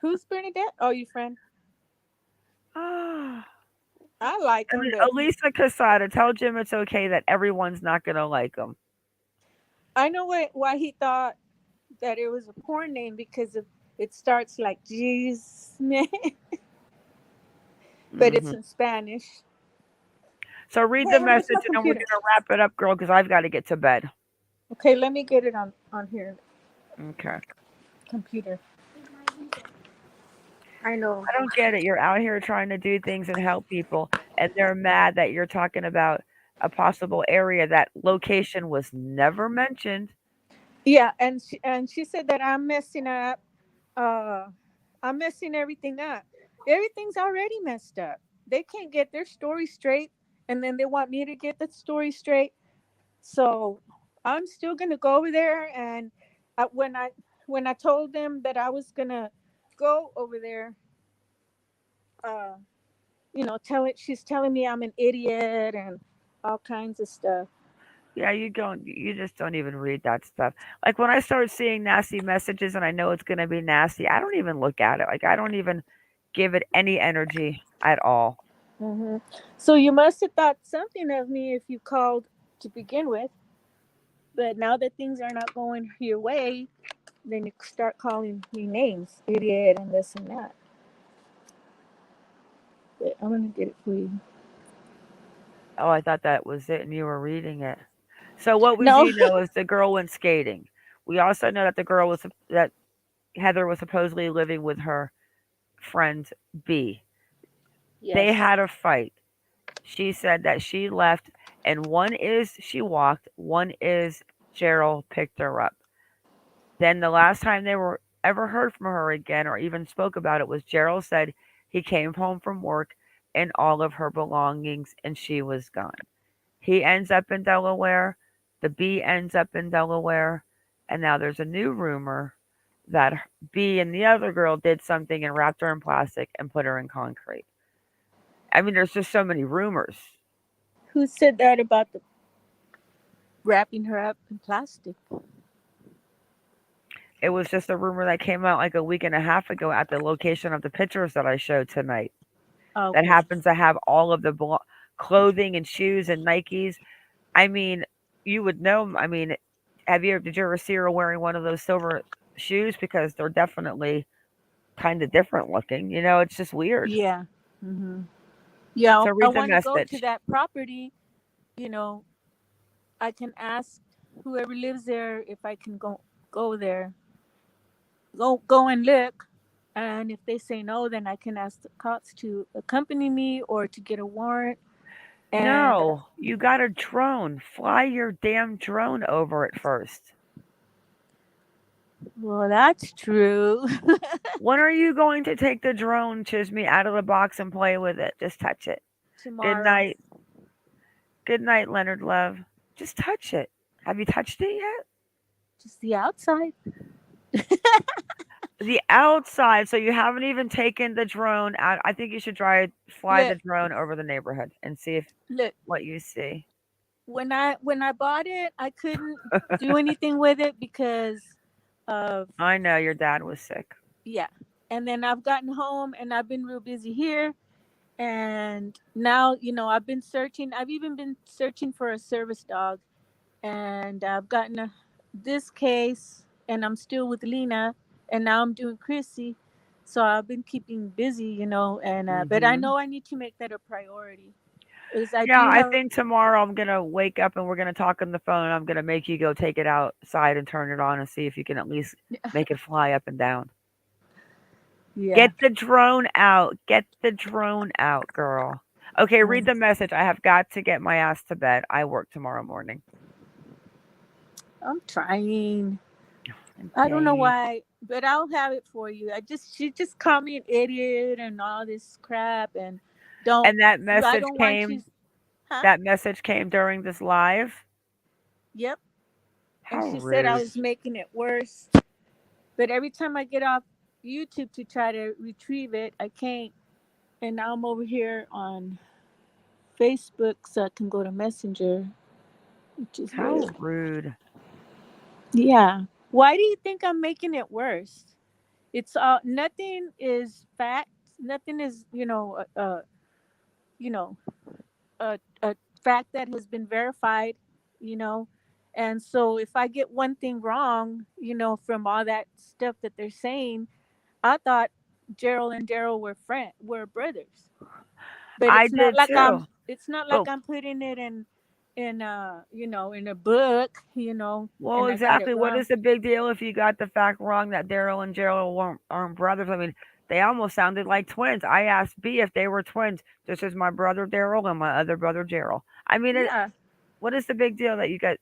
Who's Bernadette? Oh, your friend. Ah. I like And him, then but Elisa Casada, tell Jim it's okay that everyone's not gonna like him. I know why he thought that it was a porn name because of it starts like jeez, man, but it's Hmm. in Spanish. So read the Hey, where's message my and then we're computer? gonna wrap it up, girl, because I've got to get to bed. Okay, let me get it on here. Okay. Computer. I know. I don't get it. You're out here trying to do things and help people, and they're mad that you're talking about a possible area that location was never mentioned. Yeah, and she said that I'm messing up. Uh, I'm messing everything up. Everything's already messed up. They can't get their story straight, and then they want me to get the story straight. So I'm still gonna go over there, and uh, when I when I told them that I was gonna go over there, uh, tell it. She's telling me I'm an idiot and all kinds of stuff. Yeah, you just don't even read that stuff. Like when I start seeing nasty messages and I know it's gonna be nasty, I don't even look at it. Like I don't even give it any energy at all. Hmm. So you must have thought something of me if you called to begin with. But now that things are not going your way, then you start calling me names, idiot, and this and that. But I'm gonna get it for you. Oh, I thought that was it and you were reading it. So what we No. do know is the girl went skating. We also know that that Heather was supposedly living with her friend B. They Yes. had a fight. She said that she left, and one is she walked, one is Gerald picked her up. Then the last time they were ever heard from her again or even spoke about it was Gerald said he came home from work and all of her belongings and she was gone. He ends up in Delaware, the B ends up in Delaware, and now there's a new rumor that B and the other girl did something and wrapped her in plastic and put her in concrete. I mean, there's just so many rumors. Who said that about the wrapping her up in plastic? It was just a rumor that came out like a week and a half ago at the location of the pictures that I showed tonight. That Okay. happens to have all of the clothing and shoes and Nikes. I mean, you would know. I mean, did you ever see her wearing one of those silver shoes? Because they're definitely kind of different looking. It's just weird. Yeah. Hmm. Yeah. So I read the want to go to message. that property. You know, I can ask whoever lives there if I can go there. Go and look. And if they say no, then I can ask the cops to accompany me or to get a warrant. And No, you got a drone. Fly your damn drone over it first. well, that's true. When are you going to take the drone, Chisme, out of the box and play with it? Just touch it. Good Tomorrow, night. Good night, Leonard Love. Just touch it. Have you touched it yet? just the outside. The outside, so you haven't even taken the drone out. I think you should try fly the Look, drone over the neighborhood and see if look. what you see. When I bought it, I couldn't do anything with it because of, I know your dad was sick. yeah. And then I've gotten home and I've been real busy here. And now, I've been searching. I've even been searching for a service dog. And I've gotten this case, and I'm still with Lena. And now I'm doing Chrissy. So I've been keeping busy, And but I Hmm. know I need to make that a priority because I Yeah, do I have. think tomorrow I'm gonna wake up and we're gonna talk on the phone. I'm gonna make you go take it outside and turn it on and see if you can at least make it fly up and down. Yeah. Get the drone out. Get the drone out, girl. Okay, read Mm, the message. I have got to get my ass to bed. I work tomorrow morning. I'm trying. I don't know Dang. why, but I'll have it for you. She just called me an idiot and all this crap, and don't And that I message don't want you, came. huh? That message came during this live. Yep. And How she said I rude. was making it worse, but every time I get off YouTube to try to retrieve it, I can't. And now I'm over here on Facebook, so I can go to Messenger, which is How weird. rude. Yeah. Why do you think I'm making it worse? It's nothing is fact. Nothing is you know a fact that has been verified, you know. And so if I get one thing wrong, from all that stuff that they're saying, I thought Gerald and Daryl were brothers. But I did too. it's not like But I'm putting it in a book, well, and I got it exactly. What wrong. is the big deal if you got the fact wrong that Daryl and Gerald aren't brothers? I mean, they almost sounded like twins. I asked B if they were twins. This is my brother Daryl and my other brother Gerald. I mean, Yeah. what is the big deal that you got?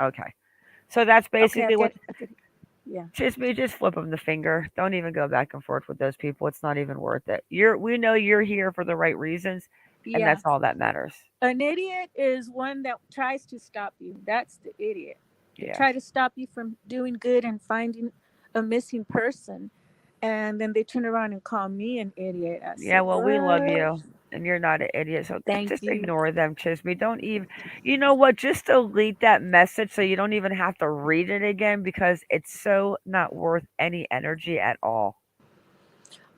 Okay. So that's Okay, basically what. I get it. Yeah. Just me, just flip them the finger. Don't even go back and forth with those people. It's not even worth it. We know you're here for the right reasons, and Yeah. that's all that matters. An idiot is one that tries to stop you. That's the idiot. They Yeah. try to stop you from doing good and finding a missing person. And then they turn around and call me an idiot. I Yeah, said, well, we love what? you, and you're not an idiot, so Thank just you. ignore them, Chisme. Don't even, you know what? Just delete that message so you don't even have to read it again because it's so not worth any energy at all.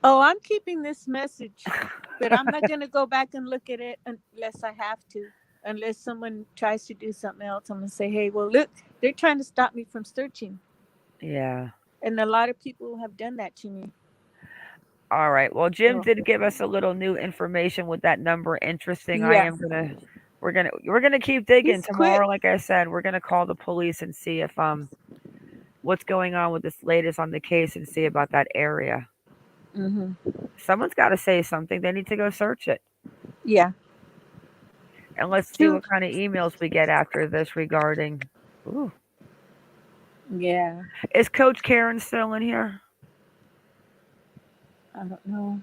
Oh, I'm keeping this message, but I'm not going to go back and look at it unless I have to. Unless someone tries to do something else, I'm going to say, hey, well, look, they're trying to stop me from searching. Yeah. And a lot of people have done that to me. All right. Well, Jim So, did give us a little new information with that number. Interesting. I yeah, am gonna we're gonna keep digging he's quick. tomorrow. Like I said, we're gonna call the police and see if what's going on with this latest on the case and see about that area. Hmm. Someone's got to say something. They need to go search it. Yeah. And let's see True. what kind of emails we get after this regarding. Ooh, Yeah. is Coach Karen still in here? I don't know.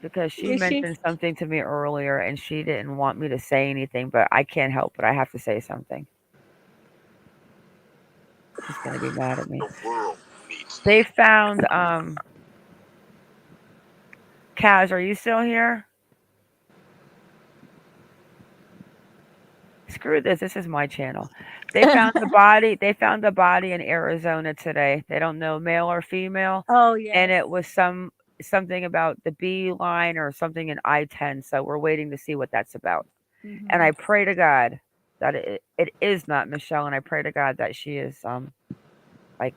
Because she Is she? mentioned something to me earlier and she didn't want me to say anything, but I can't help it. I have to say something. She's gonna be mad at me. They found Kaz, are you still here? Screw this. This is my channel. They found the body in Arizona today. They don't know male or female, Oh, and yes. it was something about the B line or something in I-10. So we're waiting to see what that's about. And Hmm. I pray to God that it is not Michelle, and I pray to God that she is like,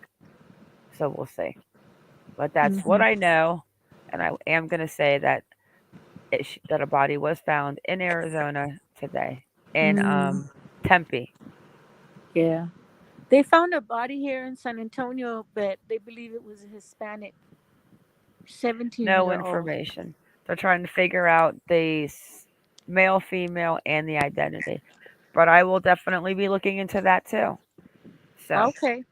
so we'll see. But that's what Hmm. I know, and I am gonna say that that a body was found in Arizona today in Mm, Tempe. yeah. They found a body here in San Antonio, but they believe it was a Hispanic 17 No year old. information. They're trying to figure out the male, female, and the identity. But I will definitely be looking into that too. So, Okay.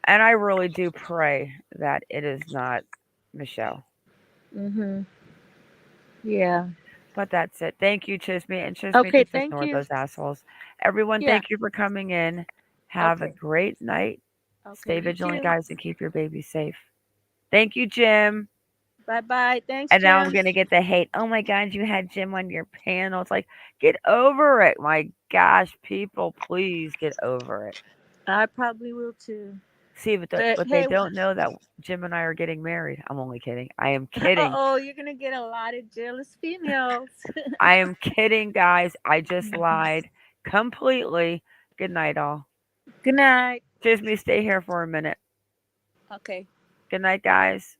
and I really do pray that it is not Michelle. Mhm. Yeah. But that's it. Thank you, Chisme. And Chisme, Okay, just thank ignore you. those assholes. Everyone, Yeah. thank you for coming in. Have a Okay. great night. Okay, Stay you vigilant, too. guys, and keep your baby safe. Thank you, Jim. Bye-bye. Thanks, And now I'm Jim. gonna get the hate. Oh my God, you had Jim on your panel. It's like, get over it. My gosh, people, please get over it. I probably will too. See, But but they hey, don't know that Jim and I are getting married. I'm only kidding. I am kidding. uh-oh, you're going to get a lot of jealous females. I am kidding, guys. I just Mhm. lied completely. Good night, all. Good night. Just me stay here for a minute. Okay. Good night, guys.